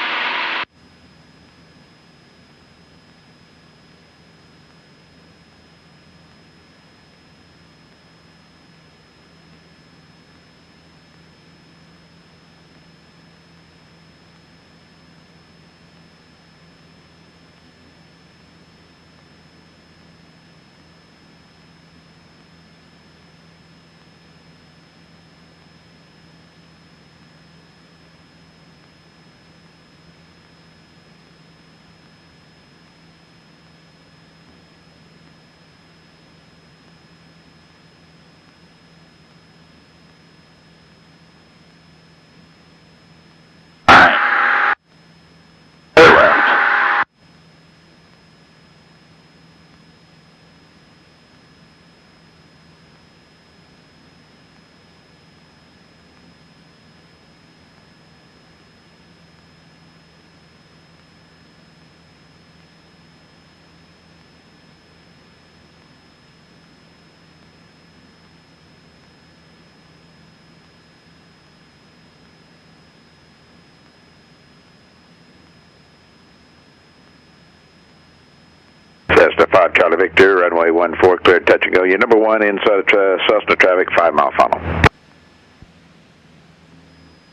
5 Charlie Victor, runway 14, cleared touch and go. You're number 1 inside of Cessna traffic, 5 mile funnel.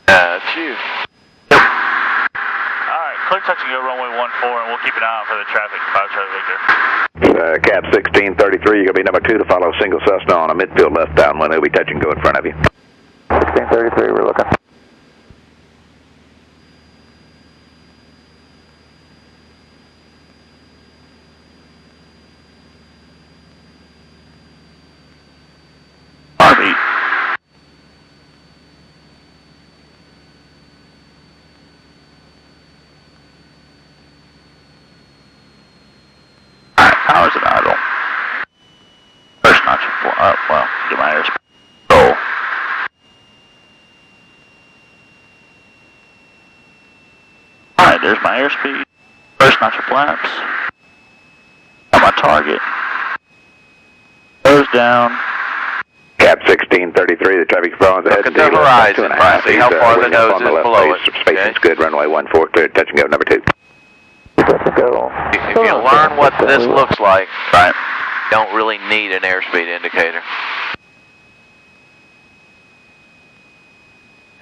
That's you.
Alright, clear touch and go runway 14, and we'll keep an eye out for the traffic, 5 Charlie Victor.
Cap 1633, you're going to be number 2 to follow single Cessna on a midfield left downwind. It'll be touch and go in front of you.
1633, we're looking.
Heartbeat. Alright, power's at idle. First notch of well, get my airspeed. Roll. Alright, there's my airspeed. First notch of flaps. Got my target. Nose down.
Cap 1633, the traffic phones ahead.
Look at the horizon, Brian. See how far the nose is below it.
Spacing's good, runway 14, cleared touch and go, number 2.
Touch and go.
If you learn what this looks like,
Right.
you don't really need an airspeed indicator.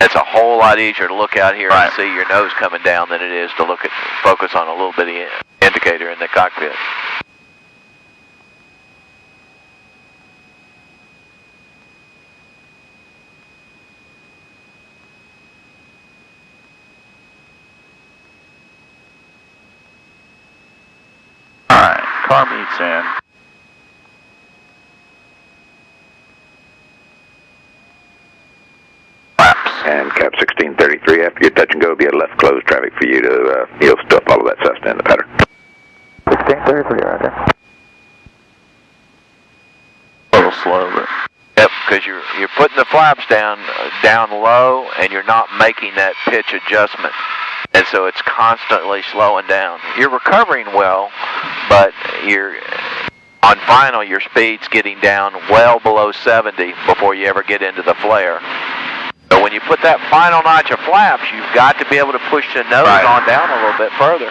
It's a whole lot easier to look out here and see your nose coming down than it is to focus on a little bitty indicator in the cockpit.
Alright, car meets in. Flaps.
And Cap 1633, after your touch and go, will be a left closed traffic for you to, you'll still follow that Cessna in the pattern.
1633, right there.
A little slow, but
Yep, because you're putting the flaps down low, and you're not making that pitch adjustment, and so it's constantly slowing down. You're recovering well, but on final your speed's getting down well below 70 before you ever get into the flare. So when you put that final notch of flaps, you've got to be able to push the nose on down a little bit further.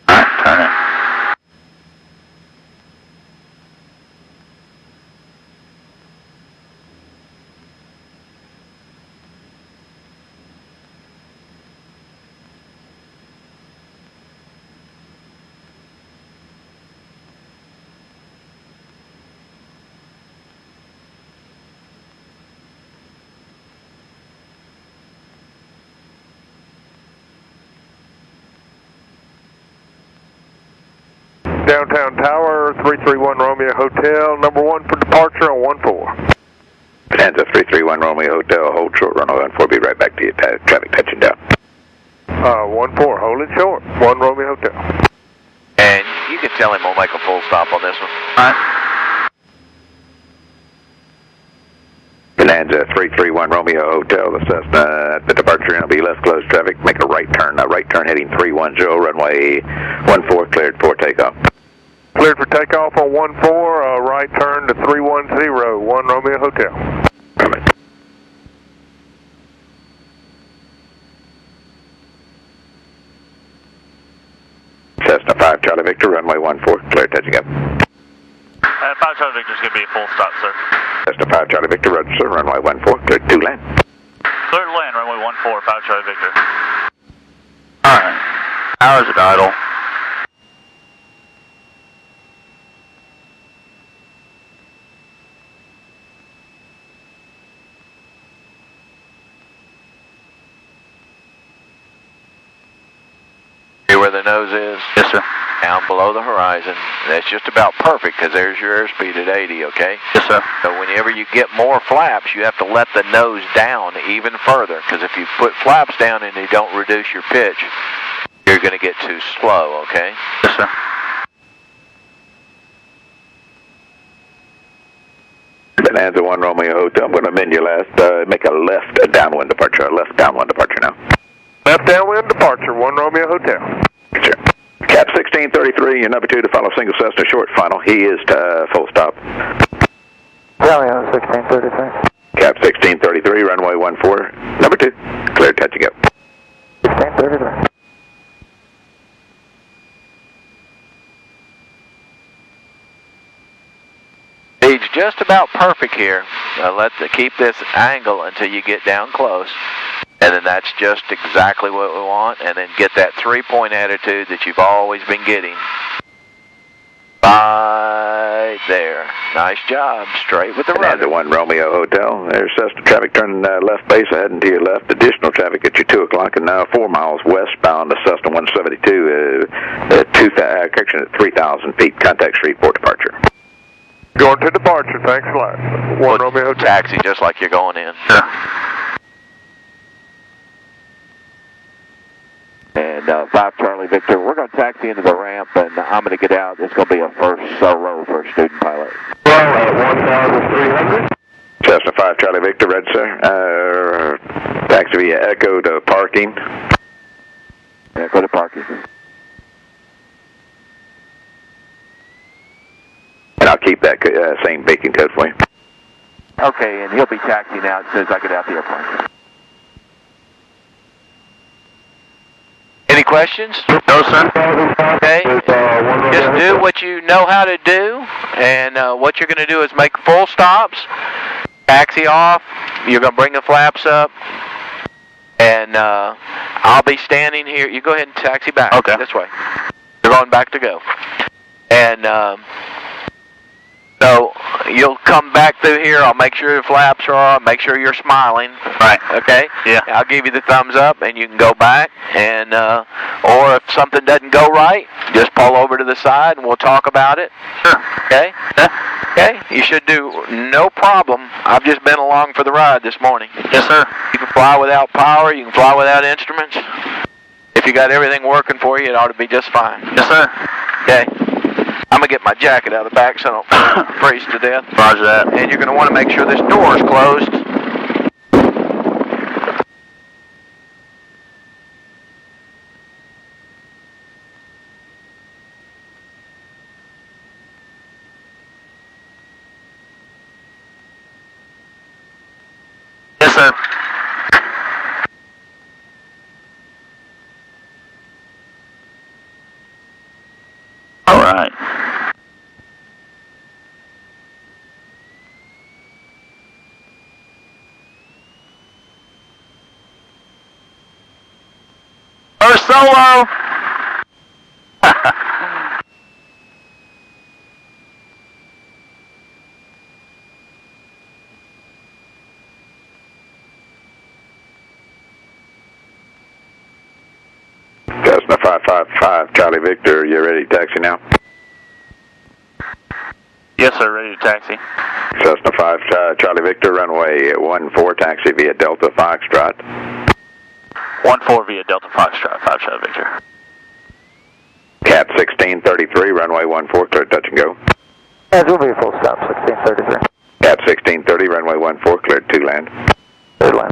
turn it.
Downtown Tower, 331 Romeo Hotel, number 1 for departure on 14.
Bonanza 331 Romeo Hotel, hold short, runway 14, be right back to you, traffic touching down.
14, hold it short, 1 Romeo Hotel.
And you can tell him we'll make a full stop on this one.
All right.
Bonanza 331 Romeo Hotel, the Cessna at the departure end will be left closed traffic, make a right turn heading 310, runway 14 cleared for takeoff.
Cleared for takeoff on 14, right turn to 310, 1 Romeo Hotel.
Permit. Cessna 5 Charlie Victor, runway 14, clear touching up.
5 Charlie Victor's going to be a full stop, sir.
Cessna 5 Charlie Victor, register, runway 14, clear to land.
Clear to land, runway 14, 5 Charlie Victor. Alright. Hours at idle.
See where the nose is?
Yes, sir.
down below the horizon. That's just about perfect because there's your airspeed at 80, okay?
Yes, sir.
So whenever you get more flaps, you have to let the nose down even further because if you put flaps down and you don't reduce your pitch, you're going to get too slow, okay?
Yes, sir.
Bonanza 1 Romeo Hotel. I'm going to amend your last, make a left downwind departure. A left downwind departure now.
Left downwind departure, 1 Romeo Hotel.
Sure. Cap 1633, your number 2 to follow single Cessna short final. He is to full stop.
Charlie on 1633.
Cap 1633, runway 14. Number 2, clear touch and go.
1633.
Speed's just about perfect here. Keep this angle until you get down close. And then that's just exactly what we want. And then get that 3-point attitude that you've always been getting. Right there. Nice job. Straight with the rudder.
Bonanza 1 Romeo Hotel. There's Cessna traffic turning left base, heading to your left. Additional traffic at your 2 o'clock and now 4 miles westbound to Cessna 172. Correction at 3,000 feet. Contact Shreveport departure.
Going to departure, thanks a lot. 1 Romeo Hotel.
Taxi just like you're going in.
Sure.
And 5 Charlie Victor, we're going to taxi into the ramp, and I'm going to get out. It's going to be a first row for a student pilot.
1,300.
Cessna 5 Charlie Victor, red sir. Taxi via Echo to parking.
Yeah, go to parking.
And I'll keep that same beacon code for you.
Okay, and he'll be taxiing out as soon as I get out the airplane. Any questions?
No, sir.
Okay. Just do what you know how to do, and what you're going to do is make full stops, taxi off, you're going to bring the flaps up, and I'll be standing here. You go ahead and taxi back.
Okay.
This way. You're going back to go. And so you'll come back through here. I'll make sure the flaps are on. Make sure you're smiling.
Right.
Okay?
Yeah.
I'll give you the thumbs up, and you can go back. And or if something doesn't go right, just pull over to the side, and we'll talk about it.
Sure.
Okay? Okay? You should do no problem. I've just been along for the ride this morning.
Yes, sir.
You can fly without power. You can fly without instruments. If you got everything working for you, it ought to be just fine.
Yes, sir.
Okay? I'm going to get my jacket out of the back so I don't freeze to death.
Roger that.
And you're going to want to make sure this door is closed.
Yes, sir. All right. First solo.
Cessna 555 Charlie Victor, you ready to taxi now?
Yes, sir. Ready to taxi.
Cessna 5 Charlie Victor, runway 14, taxi via Delta Foxtrot.
14 via Delta Foxtrot, 5 Charlie Victor.
Cap 1633, runway 14, clear touch and go.
As will be a full stop, 1633.
Cap 1630, runway 14, cleared to land.
Third line.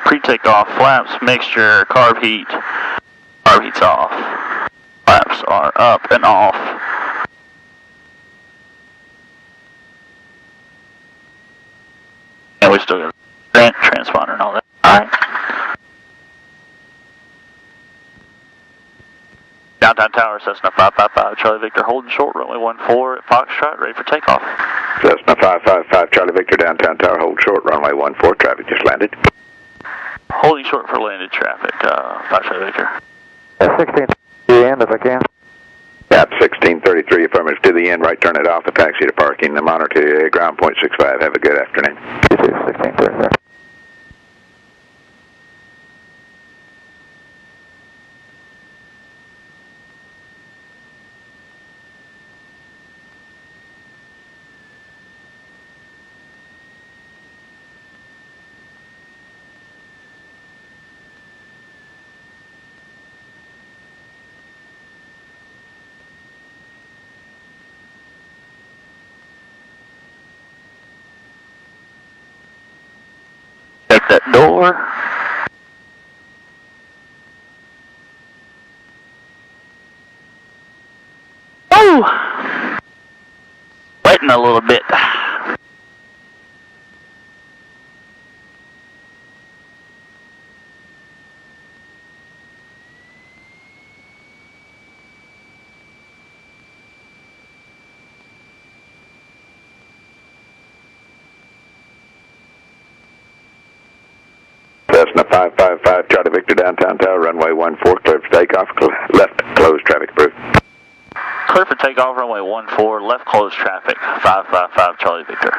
pre-takeoff, flaps, mixture, carb heat. Carb heat's off. Flaps are up and off. And we still got transponder and all that. Alright. Downtown Tower, Cessna 555, Charlie Victor, holding short, runway 14 at Foxtrot, ready for takeoff.
Cessna 555, Charlie Victor, downtown tower, hold short, runway 14, traffic just landed.
Holding short for landed traffic, 5 Charlie Victor.
16 to the end if I can.
Gap 1633, affirmative to the end, right turn at Alpha, taxi to parking, the monitor to ground point 65, have a good afternoon.
You too, 1633.
Check that door. Oh! Wetting a little bit.
Cessna 555, Charlie Victor, downtown tower, runway 14, clear for takeoff, left, closed, traffic approved.
Clear for takeoff, runway 14, left closed traffic, 555 Charlie Victor.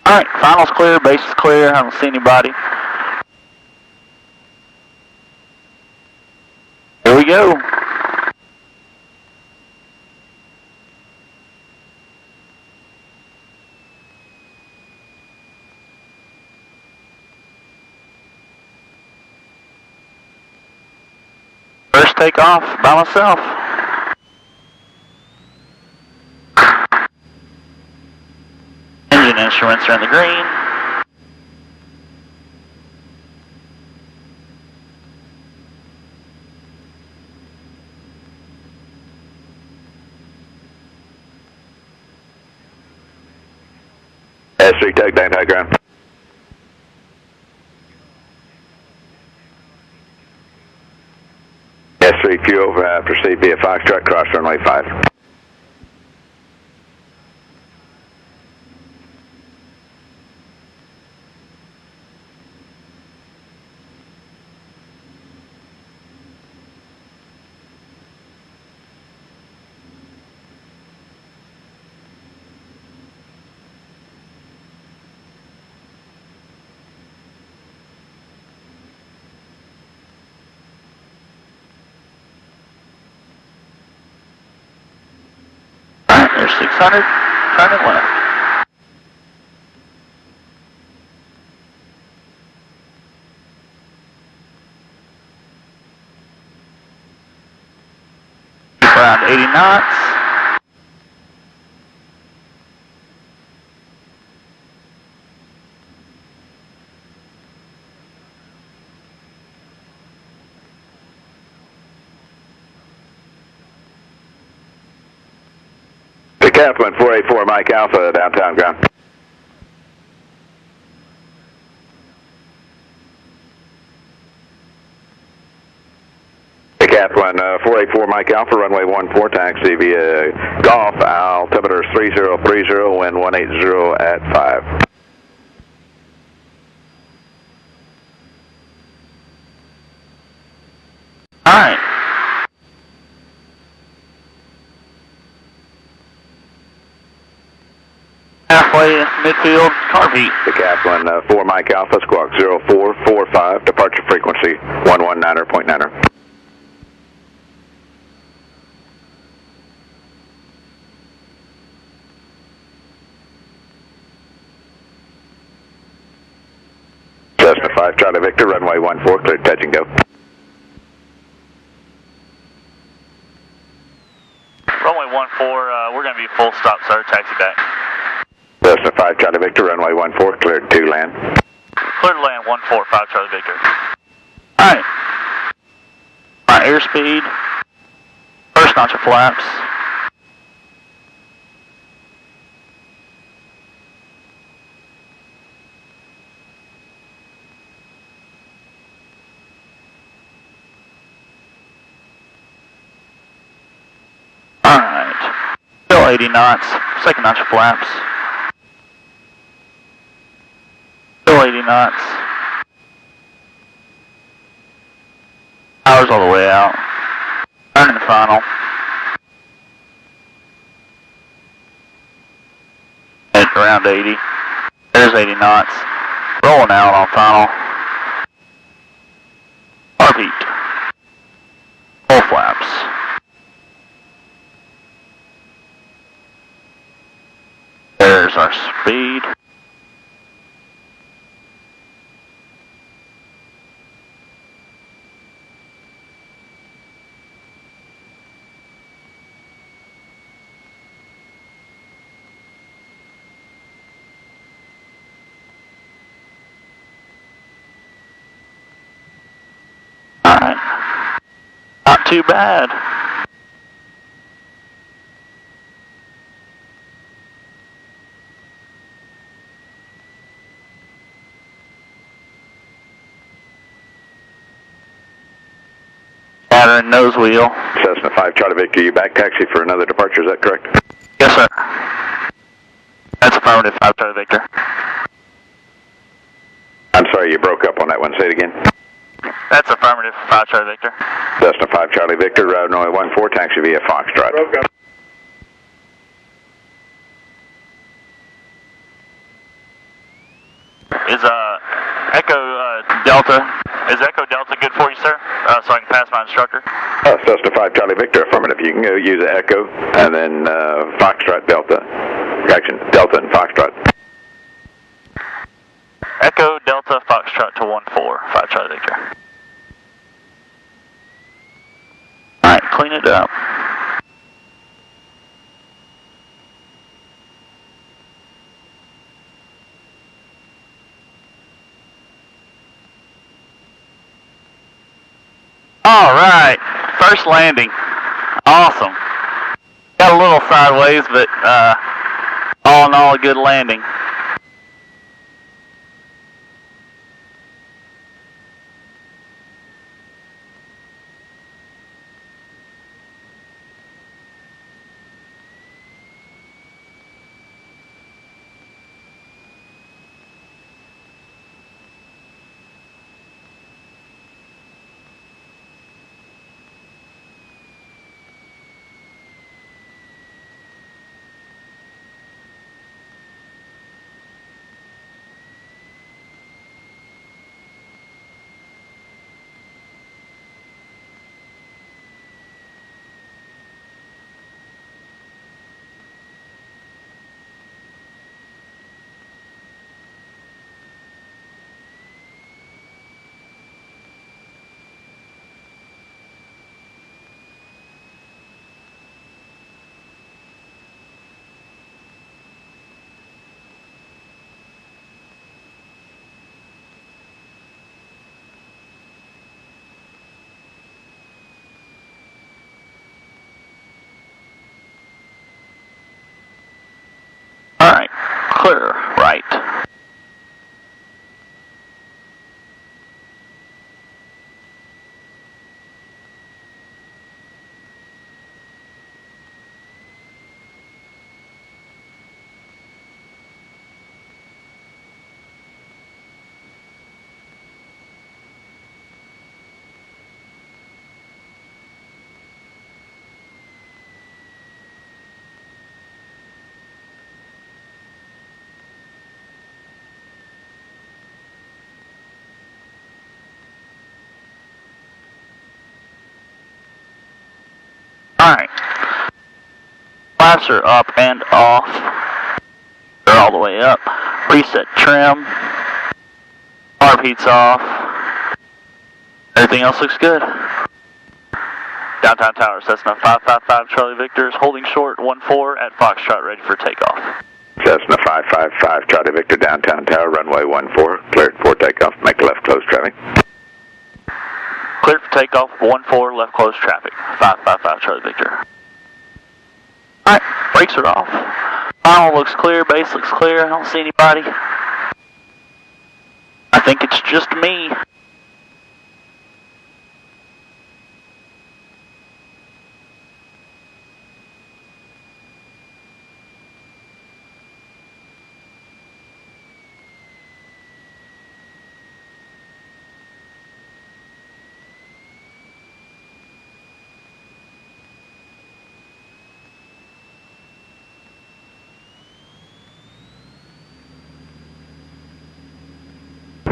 Alright, finals clear, base is clear, I don't see anybody. Here we go. First takeoff by myself. Engine instruments are in the green.
S3 takedown, high ground. S3 fuel, proceed via Foxtrot, cross runway 5.
There's 600, turning left. Keep around 80 knots.
Decathlon 484, Mike Alpha, downtown ground. Decathlon 484, Mike Alpha, runway 14, taxi via Golf, altimeter 3030, wind 180 at 5.
Alright. Halfway midfield, carb heat.
Decathlon 4 Mike Alpha, squawk 0445, departure frequency 119.9. Cessna 5 Charlie Victor, runway 14, cleared, touch and go.
Runway 14, we're going to be full stop, sir. Taxi back.
Cessna 5 Charlie Victor, runway 14, cleared to land.
Clear to land 145 Charlie Victor. Alright. My airspeed. First notch of flaps. Alright. Still 80 knots. Second notch of flaps. Still 80 knots. Power's all the way out. Turning the final. At around 80. There's 80 knots. Rolling out on final. Repeat. Full flaps. There's our speed. Alright. Not too bad. Pattern nose wheel.
Cessna 5 Charlie Victor, you back taxi for another departure, is that correct?
Yes, sir. That's affirmative, 5 Charlie Victor.
I'm sorry, you broke up on that one. Say it again.
That's affirmative, 5 Charlie Victor.
Cessna 5 Charlie Victor, route Norway 14, taxi via Foxtrot.
Broke up.
Is Echo Delta good for you, sir? So I can pass my instructor?
Cessna 5 Charlie Victor, affirmative. You can go use the Echo and then Foxtrot Delta. Correction, Delta and Foxtrot.
Echo Delta Foxtrot to 14, 5 Charlie Victor. Alright, clean it up. Alright, first landing. Awesome. Got a little sideways, but all in all, a good landing. Alright, clear, right. Alright. Flaps are up and off. They're all the way up. Reset trim. Arb heat's off. Everything else looks good. Downtown Tower, Cessna 555 Charlie Victor is holding short 14 at Foxtrot, ready for takeoff.
Cessna 555, Charlie Victor, downtown tower, runway 14, cleared for takeoff, make left close traffic.
Cleared for takeoff, 14, left close traffic, 555 Charlie Victor. Alright, brakes are off. Final looks clear, base looks clear, I don't see anybody. I think it's just me.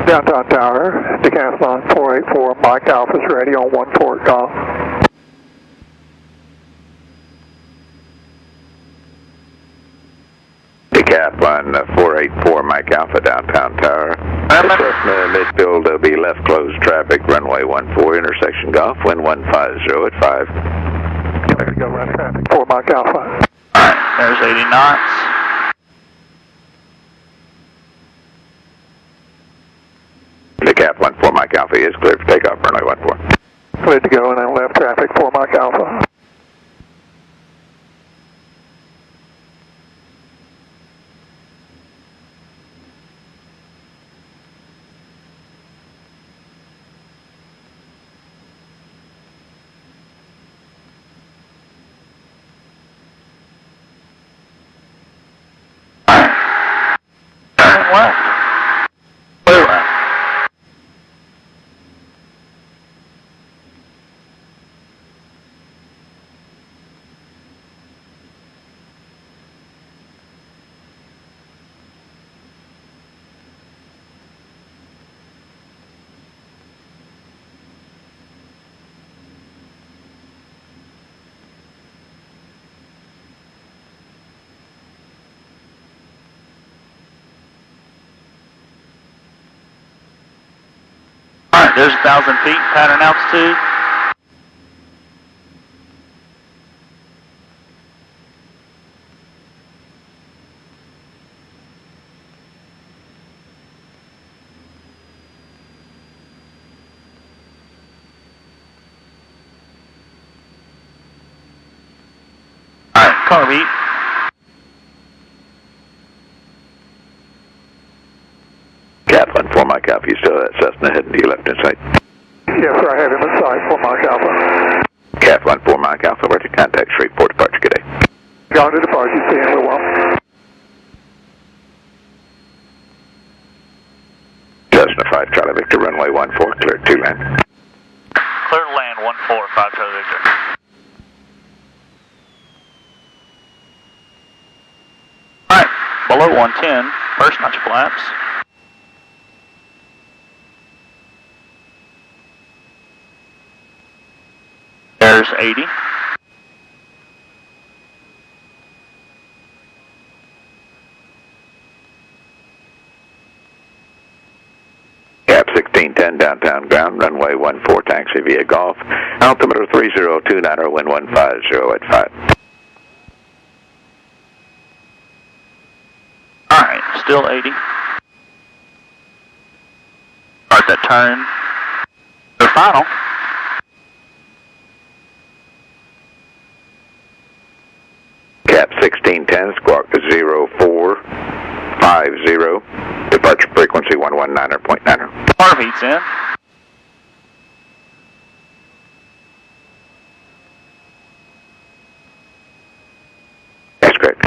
Downtown tower, Decathlon 484, Mike Alpha's ready on 14 golf.
Decathlon 484, Mike Alpha, downtown tower. Cessna midfield will be left closed traffic, runway 14, intersection golf, wind 150 at 5.
Ready to go right traffic for Mike Alpha.
Alright, there's 80 knots.
Decathlon 4, Mike Alpha is cleared for takeoff, runway 14.
Cleared to go and then left traffic for Mike Alpha.
Turn left. Clear left. Alright, there's 1,000 feet, pattern altitude. Alright, car beat.
Decathlon 4, Mike Alpha, you still at Cessna heading to your left in sight?
Yes, sir, I have him in sight for Mike Alpha.
Decathlon 4, Mike Alpha, where to contact Shreveport departure, good day.
Gone to departure, see him real well.
Cessna 5, Charlie Victor, runway 14, cleared to land.
Clear to land, 145 Charlie Victor. Alright, below 110, first notch flaps. There's 80.
Gap 1610, downtown ground, runway 14, taxi via golf. Altimeter 3029, wind 150 at 5.
Alright, still 80. Start that turn. The final.
Cap 1610, squawk 0450, departure frequency 119.9.
Arm heat's in.
That's correct.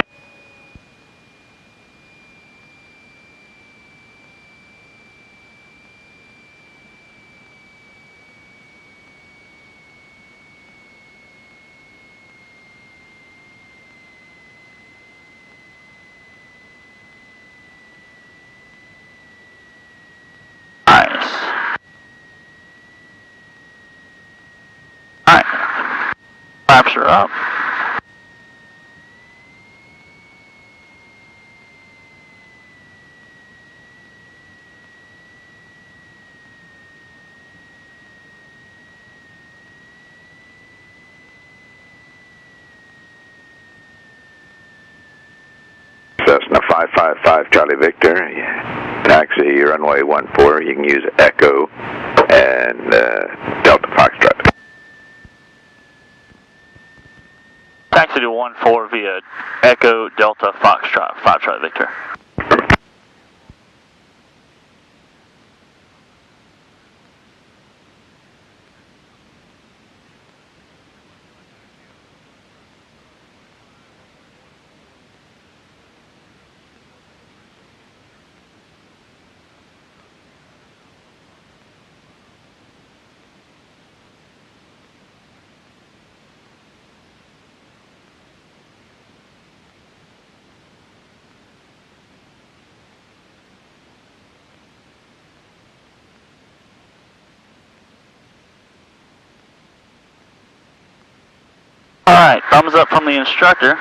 Nice. Alright. Flaps are up.
Cessna Cessna 555 Charlie Victor, taxi runway 14. You can use Echo and Delta Foxtrot.
Taxi to 14 via Echo Delta Foxtrot 5 Charlie Victor. Alright, thumbs up from the instructor.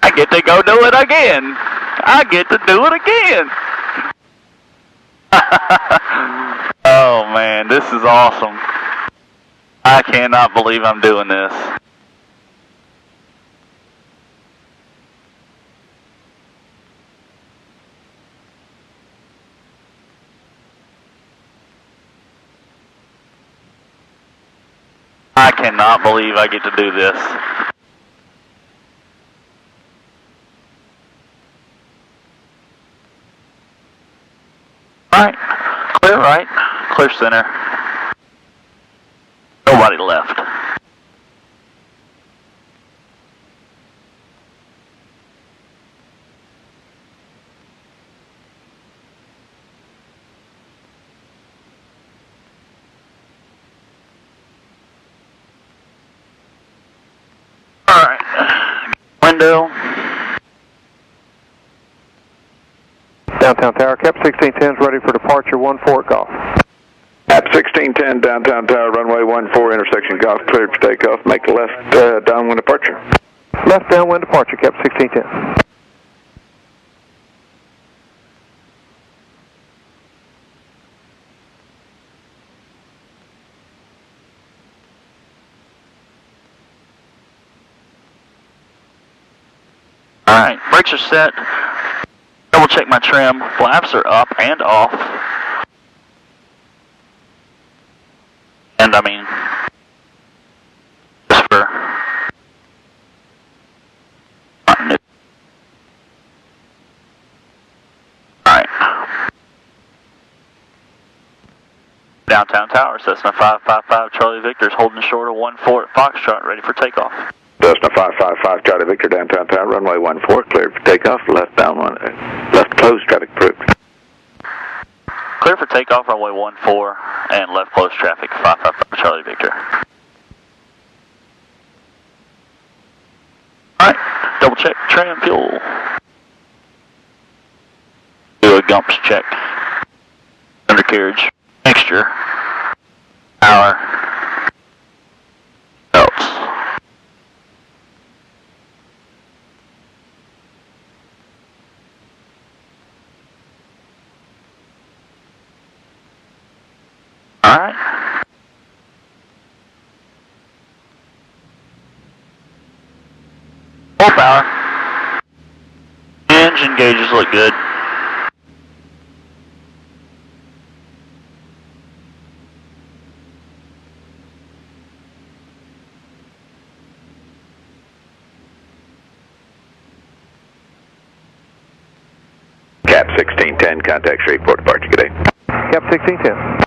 I get to go do it again. I get to do it again. Oh man, this is awesome. I cannot believe I'm doing this. I cannot believe I get to do this. Alright, clear right, clear center. Nobody left. Alright, window.
Downtown Tower, Cap 1610 is ready for departure 14 Golf.
At 1610 Downtown Tower, runway 14, intersection Golf, cleared for takeoff. Make left downwind departure.
Left downwind departure, Cap 1610.
Alright, brakes are set. Double check my trim. Flaps are up and off. And I mean, just for alright. Downtown Tower, Cessna 555 Charlie Victor is holding short of 14 at Foxtrot, ready for takeoff.
Cessna 555 Charlie Victor, Downtown Tower, runway 14, cleared for takeoff. Left downwind, left close, traffic approved.
Clear for takeoff, runway 14 and left close traffic 555 Charlie Victor. Alright, double check trim fuel. Do a gumps check. Undercarriage mixture. Power. Belts. Alright. Full power. Engine gauges look good.
Cap 1610, contact Shreveport departure, good day.
Cap 1610.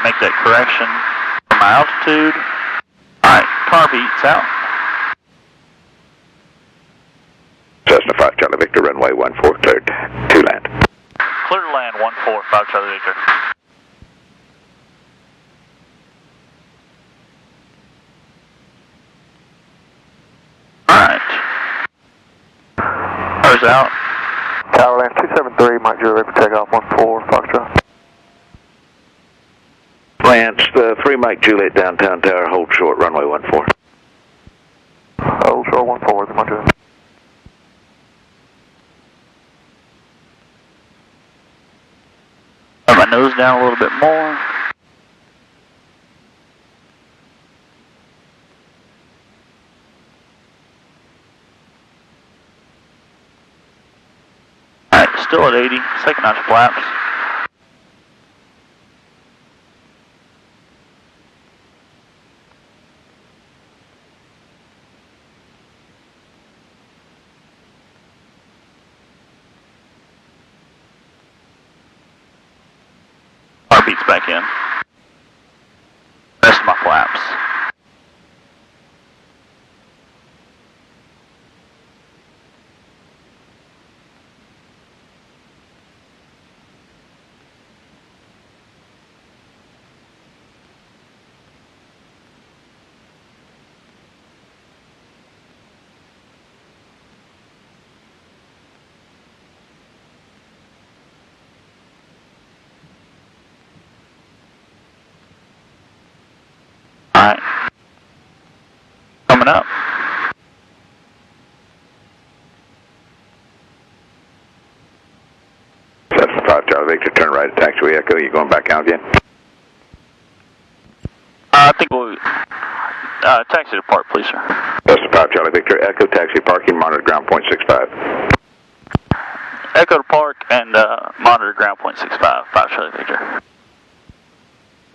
make that correction for my altitude. Alright, carb heat's out.
Cessna 5 Charlie Victor, runway 14 cleared to land.
Clear to land 14, 5 Charlie Victor. Alright. Car's out.
Tower Lance 273, Mike Julie for takeoff 14, Foxtrot.
Lance, 3 Mike Juliet, downtown tower, hold short, runway 14.
Hold short 14, Mike Julie.
Let my nose down a little bit more. Alright, still at 80, second notch flaps. Heartbeat's back in. Rest of my flaps. Alright. Coming up.
Cessna 5 Charlie Victor, turn right at taxiway Echo. You going back out again?
I think we'll taxi to park, please, sir.
Cessna 5 Charlie Victor, Echo, taxi parking, monitor ground point 65.
Echo to park and monitor ground point 65, 5 Charlie Victor.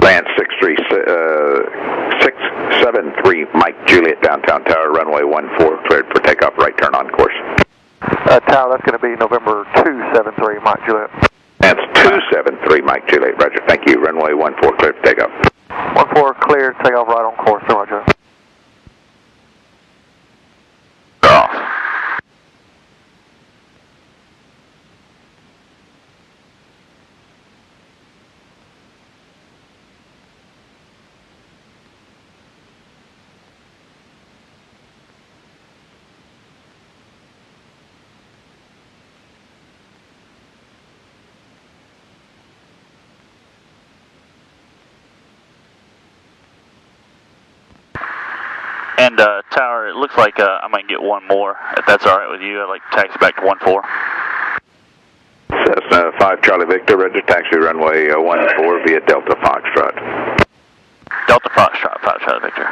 Land 673 Mike Juliet, downtown tower, runway 14, cleared for takeoff, right turn on course.
Tower, that's going to be November 273, Mike Juliet.
That's 273 Mike Juliet, roger. Thank you, runway 14, cleared for takeoff.
14 clear, takeoff right on course, roger.
Off. And Tower, it looks like I might get one more. If that's all right with you, I'd like to taxi back to 14.
Cessna 5 Charlie Victor, register taxi runway 14 via Delta Foxtrot.
Delta Foxtrot, 5 Charlie Victor.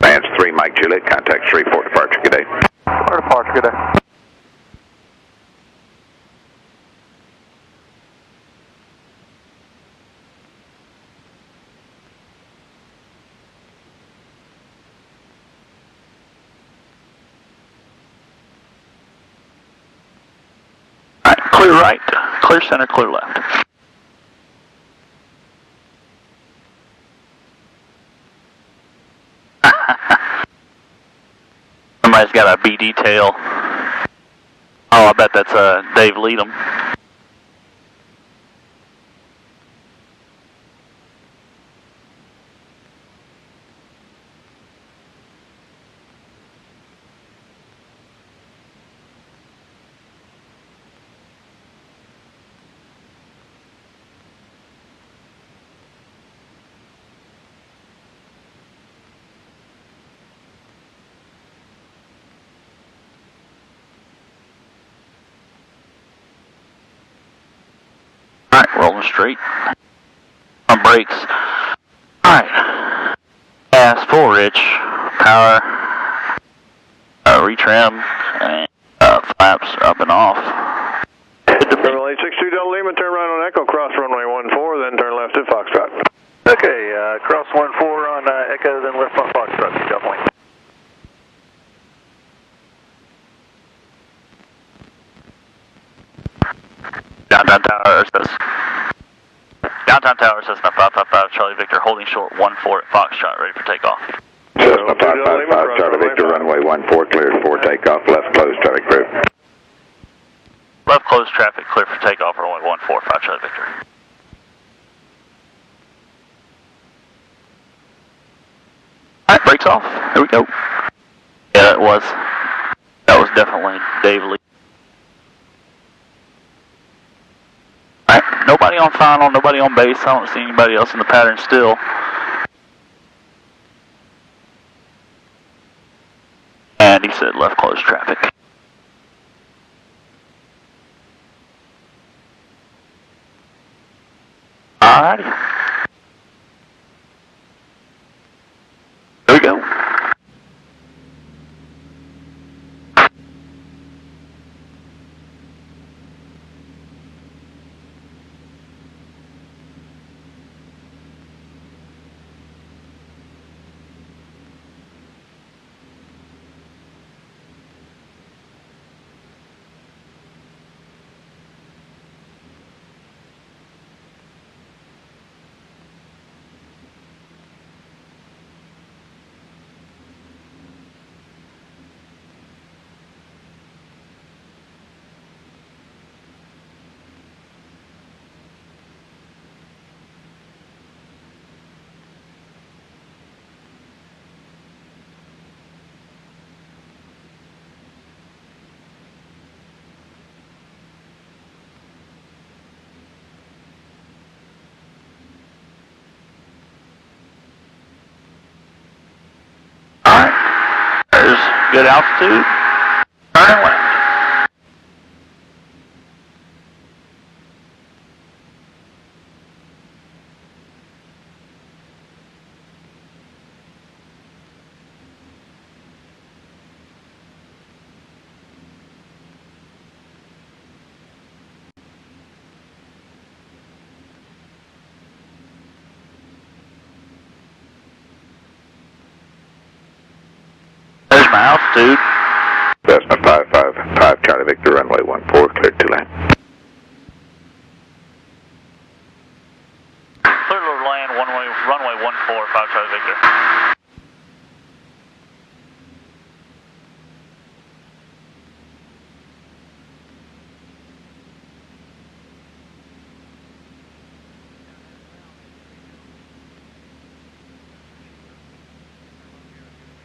Lance 3 Mike Juliet, contact Shreveport departure, good day.
Our departure, good day.
Alright, clear right, clear center, clear left. Somebody's got a BD tail. Oh, I bet that's Dave Leadham. Alright, rolling straight. brakes. Alright. Gas, full rich, power, retrim, and flaps are up and off.
Chevrolet 62 Delta Lima, turn right on Echo, cross runway 14, then turn left at Foxtrot.
Okay, cross 14 on Echo, then left on Foxtrot, definitely.
Downtown Tower says. Downtown Tower says 555 Charlie Victor, holding short 14 at Foxtrot, ready for takeoff.
Cessna 555 Charlie Victor, runway 14, cleared for takeoff, left closed, Charlie crew.
Left closed traffic, clear for takeoff, runway 145 Charlie Victor. Alright, brakes off. Here we go. Yeah, that was definitely Dave Lee. Alright, nobody on final, nobody on base. I don't see anybody else in the pattern still. And he said left closed traffic. Alrighty. Here we go. Alright, there's good altitude, turning left. There's my altitude.
Cessna 555 Charlie Victor, runway 14, cleared to land.
Clear to land, runway 145 Charlie Victor.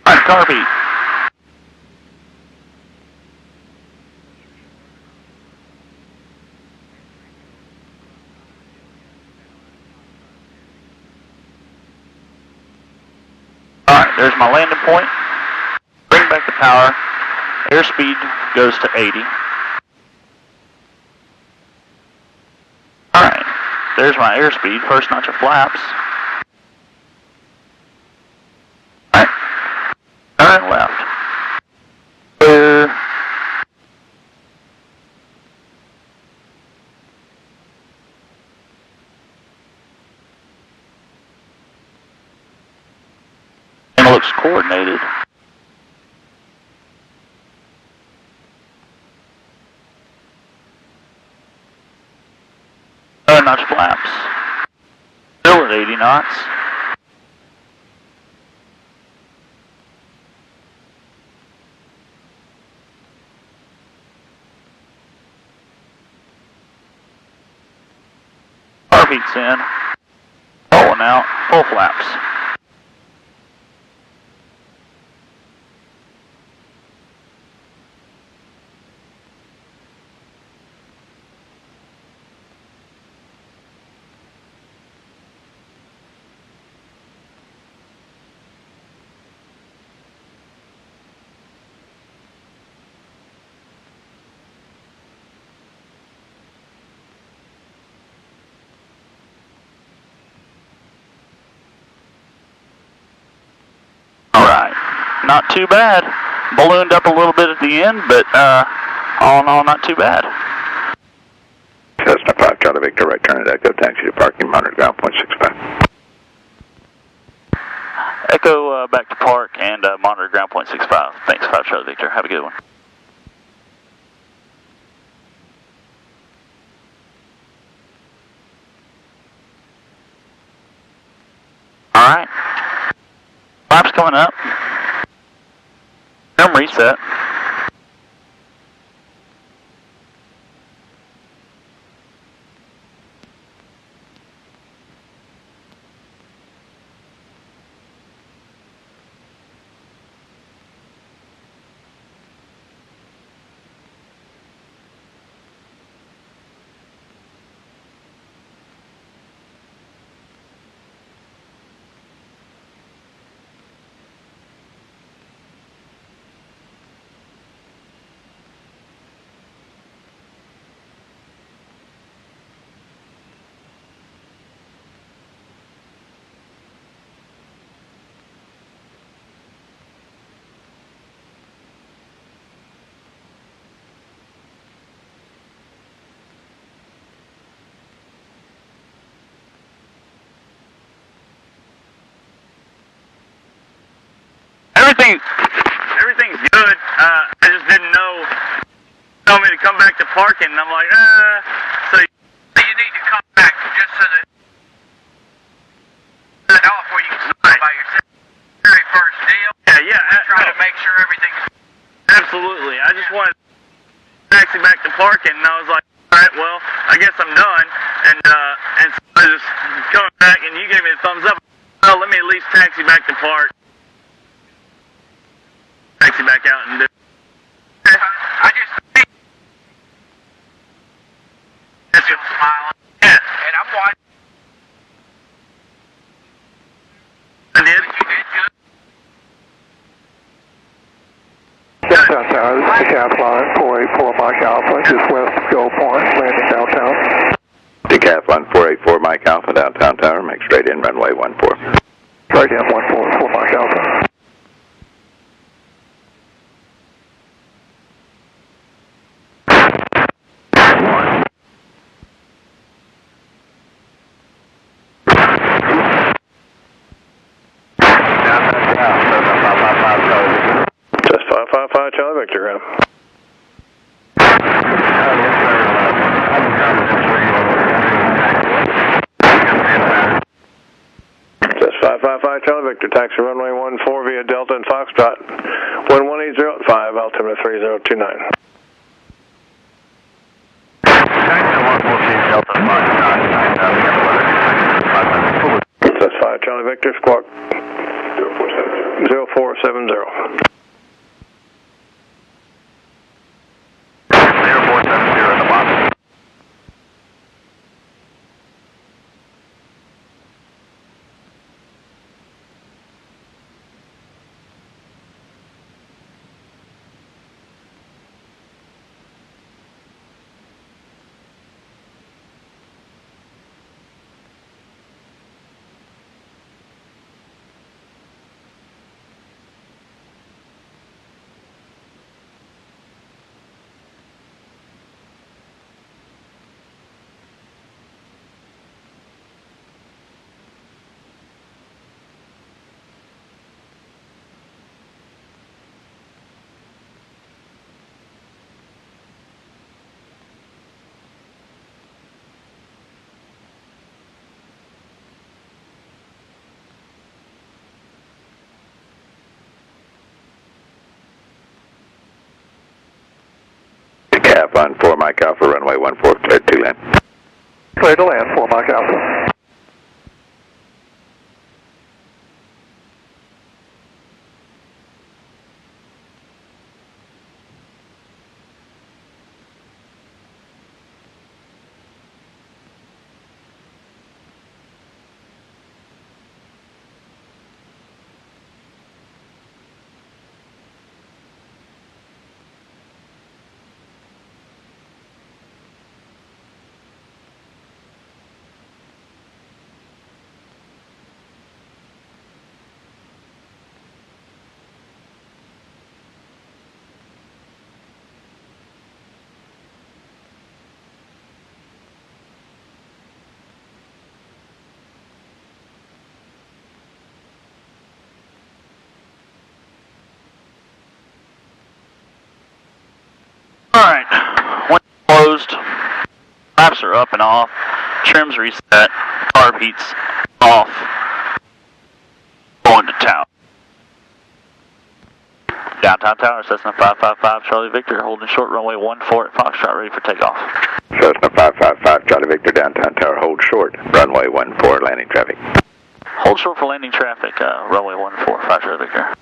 Alright, car beat. Alright, there's my landing point. Bring back the power. Airspeed goes to 80. Alright, there's my airspeed, first notch of flaps. Alright, turn left. Clear. And it looks coordinated. Another notch flaps. Still at 80 knots. Car beats in. Rolling out. Full flaps. not too bad. Ballooned up a little bit at the end, but all in all, not too bad.
Cessna 5 Charlie Victor, right turn at Echo, taxi to parking, monitor ground point 65.
Echo back to park and monitor ground point 65. Thanks, 5 Charlie Victor. Have a good one. All right. Flaps coming up. Film reset.
Everything's good. I just didn't know. Told me to come back to parking, and I'm like, so you need to come back just so that off where you can start by yourself. Very first deal. Yeah. Try to make sure everything's. Absolutely. I just wanted to taxi back to parking, and I was like, all right, well, I guess I'm done. And so I just coming back, and you gave me the thumbs up. Well, let me at least taxi back to park. Taxi back out and do. I just think that's just smiling. Yeah, and I'm watching. I did. You did good.
Downtown Tower, this is Decathlon 484 Mike Alpha, just west of Gold Point, landing downtown.
Decathlon 484 Mike Alpha, downtown tower, make straight in runway 14.
Straight in 14 for Mike Alpha.
Just 555 Charlie Victor. Just 555 Charlie Victor, taxi runway 14 via Delta and Foxtrot, 11805, altimeter 3029. That's 5 Charlie Victor, squawk 0470.
0470 in the box.
Decathlon 4 Mike Alpha, runway 14, cleared to land.
Clear to land 4 Mike Alpha.
Alright, one closed, flaps are up and off, trim's reset, carb heat's off, going to tower. Downtown Tower, Cessna 555, Charlie Victor, holding short, runway 14 at Foxtrot, ready for takeoff.
Cessna 555, Charlie Victor, downtown tower, hold short, runway 14, landing traffic.
Hold short for landing traffic, runway 14, 5 Charlie Victor.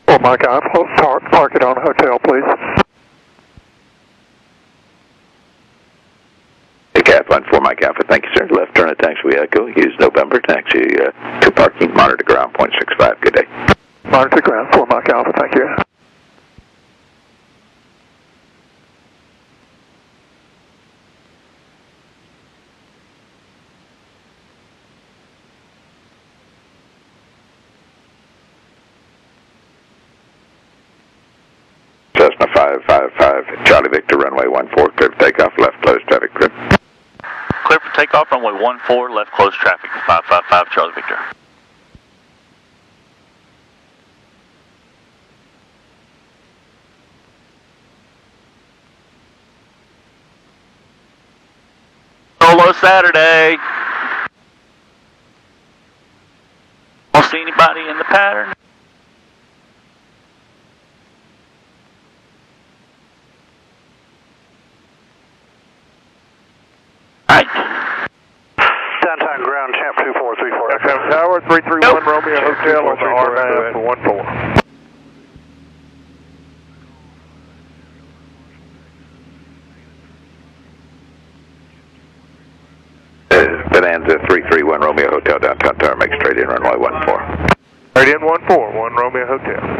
Oh my God, park it on hotel, please.
Cap 14 Mike Alpha, thank you, sir. Left turn at taxiway Echo. Use November taxi to parking. Monitor ground 0.65. Good day.
Monitor ground 4 Mike Alpha, thank you.
Cessna 555, Charlie Victor, runway 14, clear for takeoff, left close traffic group.
Clear for takeoff, runway 14, left close traffic, 555, Charlie Victor. Solo Saturday. Don't see anybody in the pattern. Alright.
Downtown ground, champ 2434.
Downtown Tower, 331 Romeo Hotel on the RNAV for 14.
Bonanza 331 Romeo Hotel, downtown tower, make straight in runway 14.
Straight in 14, 1 Romeo Hotel.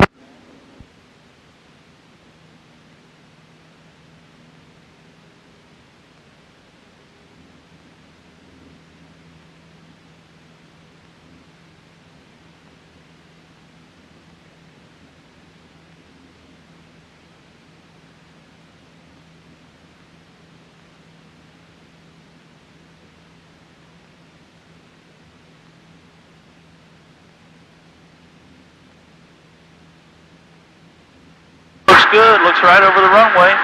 Looks good, looks right over the runway.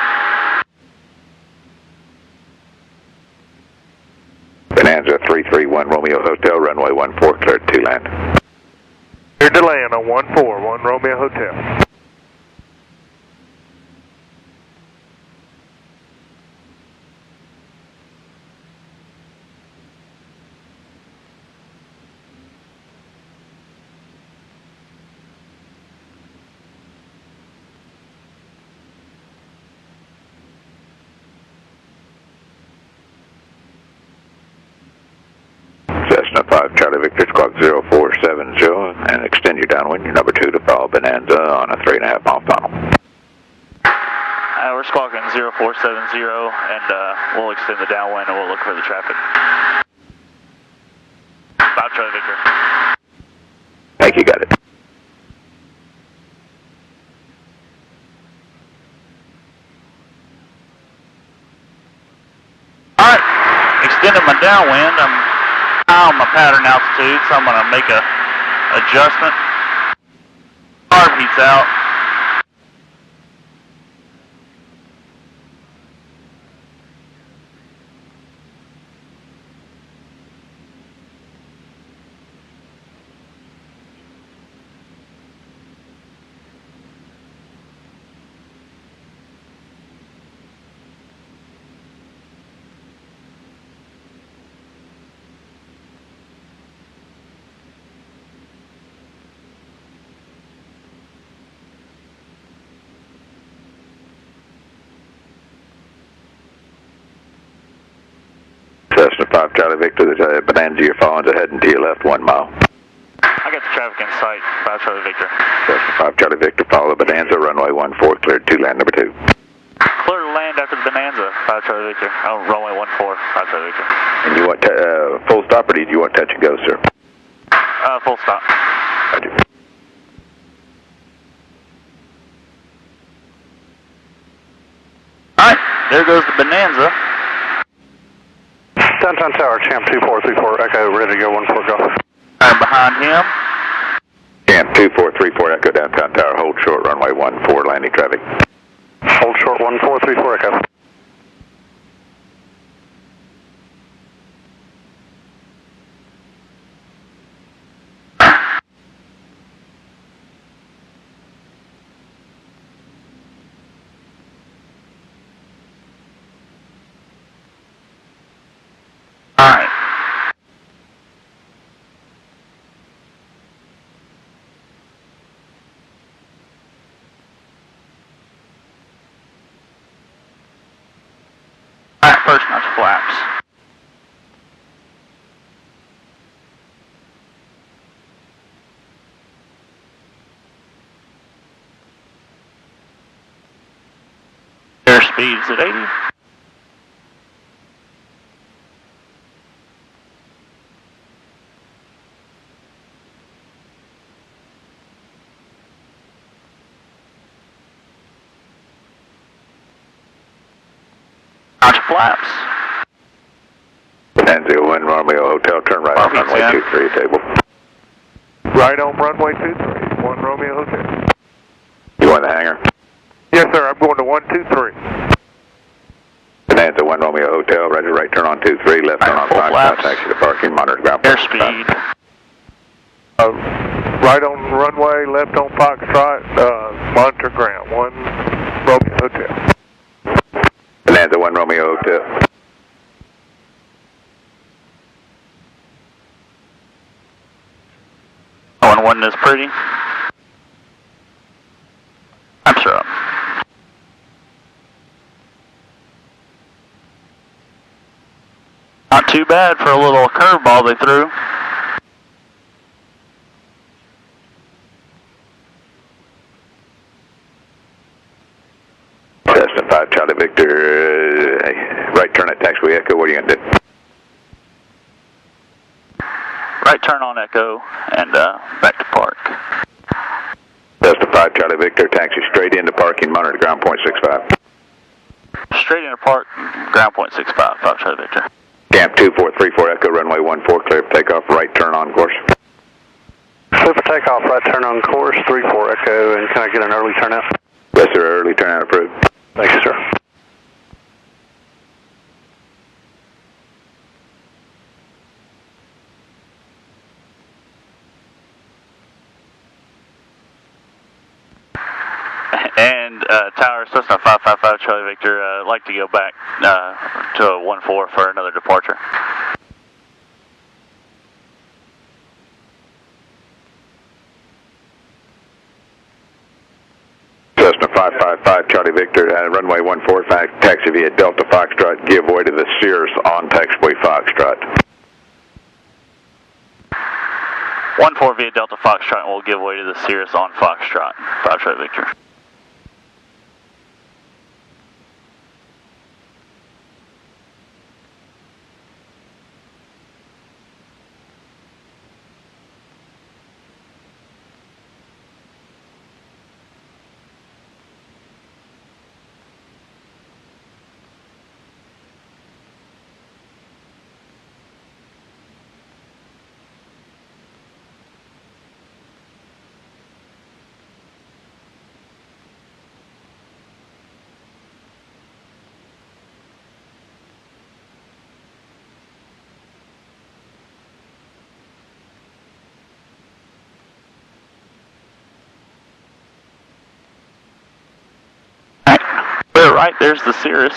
Bonanza 331 Romeo Hotel, runway 14, cleared to land.
Cleared to land on 14, 1 Romeo Hotel.
Cessna 5 Charlie Victor, squawk 0470, and extend your downwind, your number 2 to follow Bonanza on a 3.5 mile funnel.
We're squawking 0470, and we'll extend the downwind and we'll look for the traffic. 5 Charlie Victor.
Thank you, got it.
Alright, extending my downwind. I'm high on my pattern altitude, so I'm going to make a adjustment. Carb heat's out.
Charlie Victor, there's a Bonanza you're following heading to your left 1 mile.
I got the traffic in sight, 5 Charlie Victor.
Cessna 5 Charlie Victor, follow the Bonanza, runway 14, cleared to land number 2.
Clear to land after the Bonanza, 5 Charlie Victor. Oh, runway 14, 5 Charlie Victor.
And you want full stop or do you want touch and go, sir?
Full stop.
Roger.
Alright, there goes the Bonanza.
Downtown Tower, Champ 2434, Echo, ready to go, 14 go.
And behind him.
Champ 2434 Echo, downtown tower, hold short, runway 14, landing traffic.
Hold short, 1434 Echo.
Alright. Alright, first notch flaps. Airspeed's at 80. Notch flaps.
Bonanza 1 Romeo Hotel, turn right on runway 23 table.
Right on runway 23, 1 Romeo Hotel.
You want the hangar?
Yes, sir. I'm going to 123.
Bonanza 1 Romeo Hotel, ready to right turn on 23, left turn on
Full
5,
flaps.
taxi to parking, monitor ground.
Airspeed.
Right on runway, left on Foxtrot, monitor ground, 1 Romeo Hotel.
Bonanza 1 Romeo Hotel.
Oh, and wasn't as pretty. I'm sure. Not too bad for a little curveball they threw.
Cessna 5 Charlie Victor, right turn at taxiway Echo, what are you going to do?
Right turn on Echo and back to park.
Cessna 5 Charlie Victor, taxi straight into parking, monitor ground point 65.
Straight into park, ground point 65, 5 Charlie Victor.
Camp 2434 Echo, runway 14, clear for takeoff, right turn on course.
Clear for takeoff, right turn on course, 34 Echo, and can I get an early turnout?
Yes, sir, early turnout approved.
Thank you, sir.
And Tower, Cessna 555 Charlie Victor, I'd like to go back to a 14 for another departure.
Cessna 555 Charlie Victor, runway 14, taxi via Delta Foxtrot, give way to the Sears on taxiway Foxtrot.
14 via Delta Foxtrot, and we'll give way to the Cirrus on Foxtrot, 5 Charlie Victor. Right, there's the Cirrus.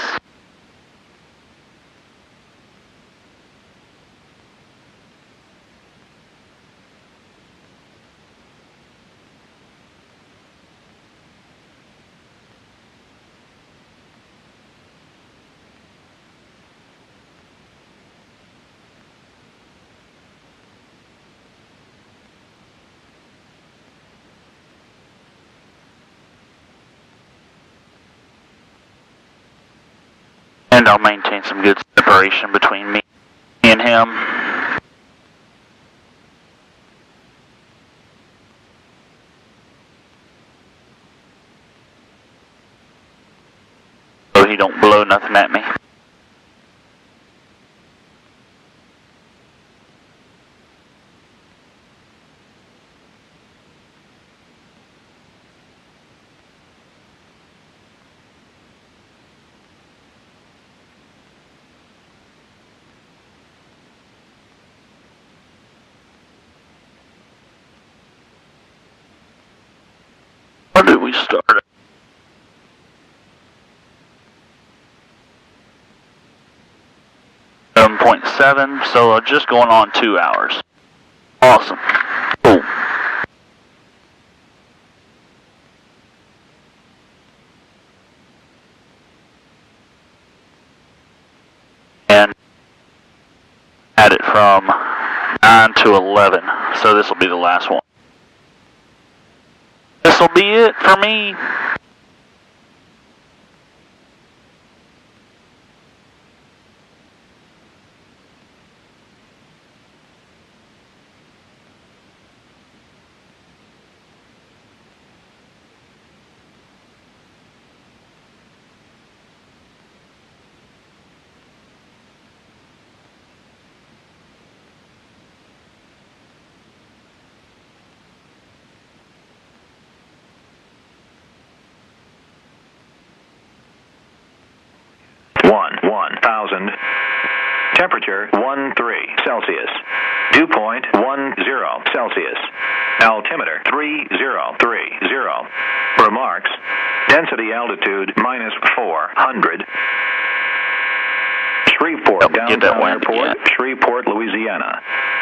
And I'll maintain some good separation between me and him. So he don't blow nothing at me. Where did we start? 7.7, so just going on 2 hours. Awesome. Cool. And had it from 9 to 11, so this will be the last one. This will be it for me.
Thousand. Temperature 13 Celsius. Dew point 10 Celsius. Altimeter 3030. Remarks: density altitude -400. Shreveport Downtown Airport, Shreveport, Louisiana.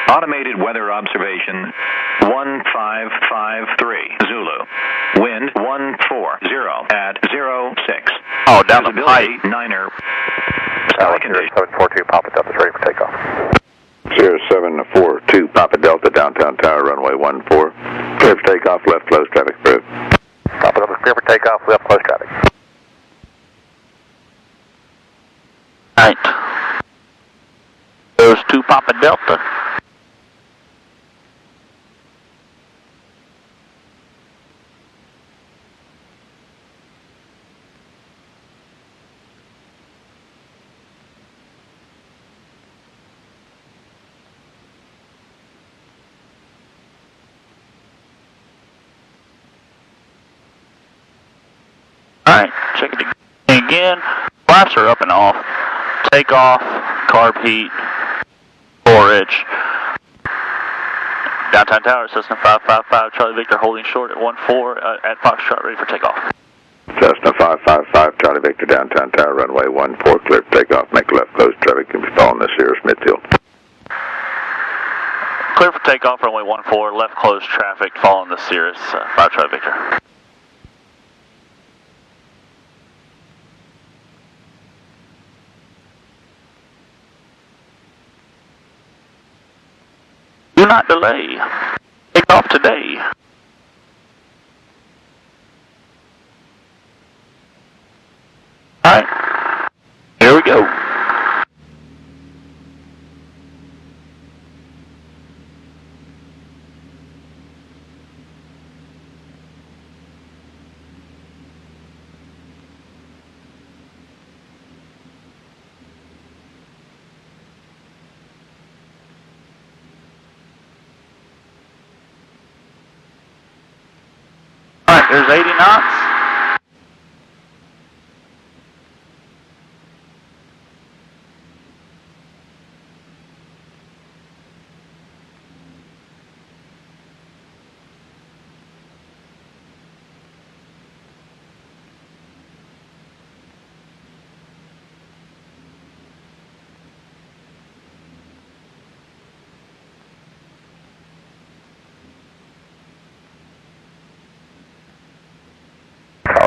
Automated weather observation 1553 Zulu. Wind 140 at 06.
Oh, down the pipe.
Visibility 9er.
Sky condition. 742 Papa Delta is ready for takeoff.
0742 Papa Delta, downtown tower, runway 14. Clear for takeoff, left close, traffic approved.
Papa Delta clear for takeoff, left close traffic.
Right. Goes to Papa Delta. Alright, check it again. Flaps are up and off. Takeoff, carb heat, forage. Downtown tower, Cessna 555, Charlie Victor holding short at 14 at Foxtrot, ready for takeoff.
Cessna 555, Charlie Victor, downtown tower, runway 14, clear for takeoff, make left close, traffic can be following the Sierra Smithfield.
Clear for takeoff, runway 14, left close traffic following the Cirrus 5 Charlie Victor. Do not delay. Take off today. Alright. Here we go. Alright, there's 80 knots.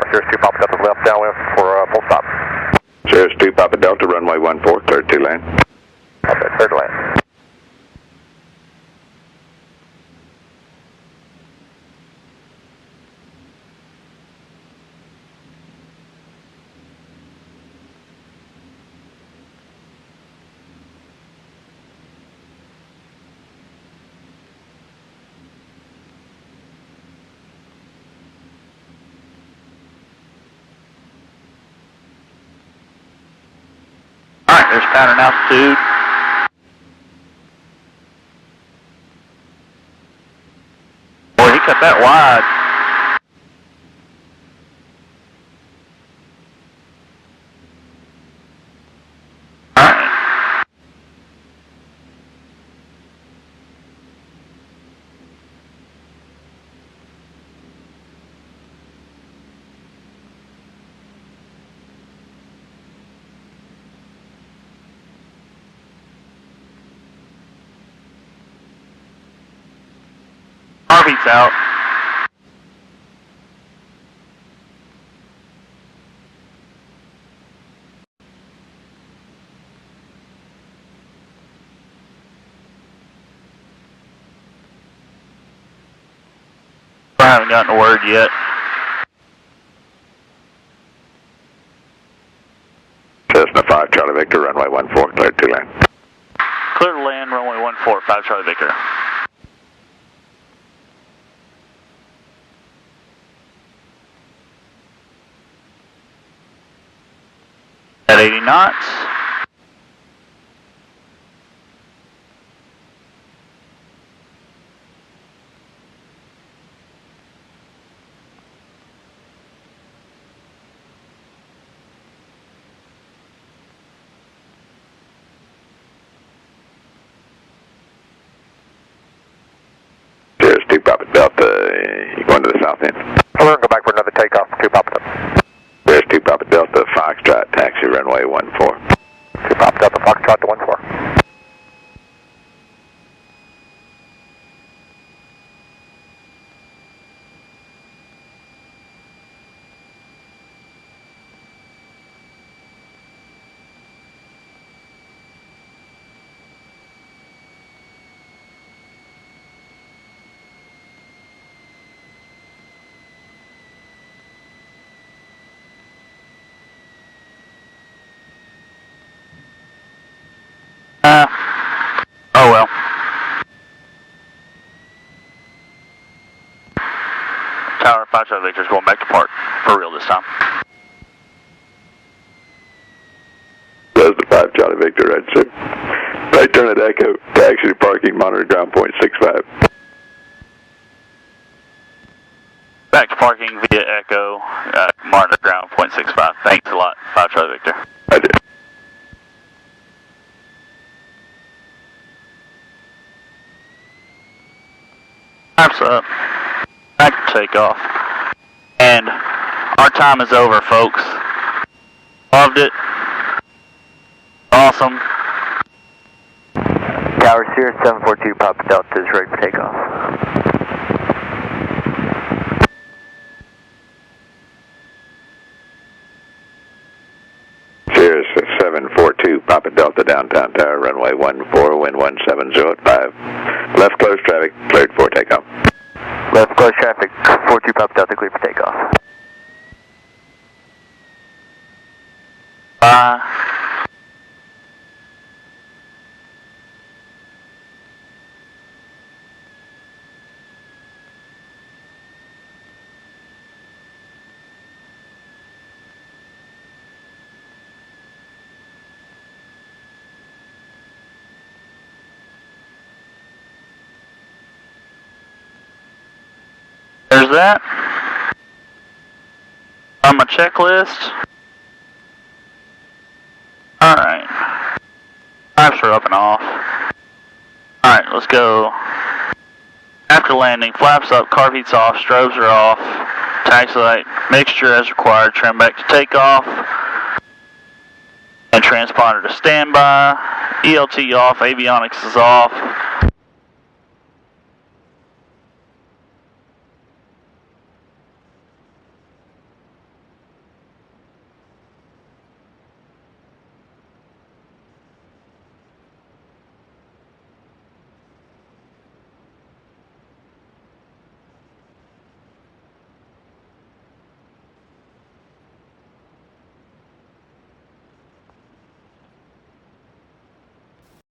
Sirius 2 Papa Delta left downwind for full stop.
Sirius 2 Papa Delta, runway 14, cleared 2 lane.
Okay, cleared lane.
pattern altitude. Boy, he cut that wide. Harvey's out. I haven't gotten a word yet.
Cessna 5 Charlie Victor, runway 14, cleared to land.
Clear to land, runway 14, 5 Charlie Victor. At 80 knots.
There's 2 Papa Delta, you going to the south end?
We're going to go back for another takeoff for 2 Papa Delta.
There's 2 Papa Delta, Foxtrot, taxi runway 14.
2 Papa Delta, Foxtrot to 14.
Oh well. Tower 5 Charlie Victor's going back to park for real this time.
Cessna 5 Charlie Victor, right sir. Right turn at Echo, taxi to parking, monitor ground point 65.
Back to parking via Echo, monitor ground point 65. Thanks a lot, 5 Charlie Victor.
I did.
Time's up. Back to takeoff. And our time is over, folks. Loved it. Awesome.
Tower Sierra 742 Papa Delta is ready for takeoff.
Sierra 742 Papa Delta, downtown tower, runway 14, wind 170 at 5. Left close traffic, cleared for takeoff.
Left close traffic, 42 Papa Delta, clear for takeoff.
There's that. On my checklist. Alright. Pipes are up and off. Alright, let's go. After landing, flaps up, carb heats off, strobes are off, taxi light mixture as required, trim back to takeoff, and transponder to standby, ELT off, avionics is off.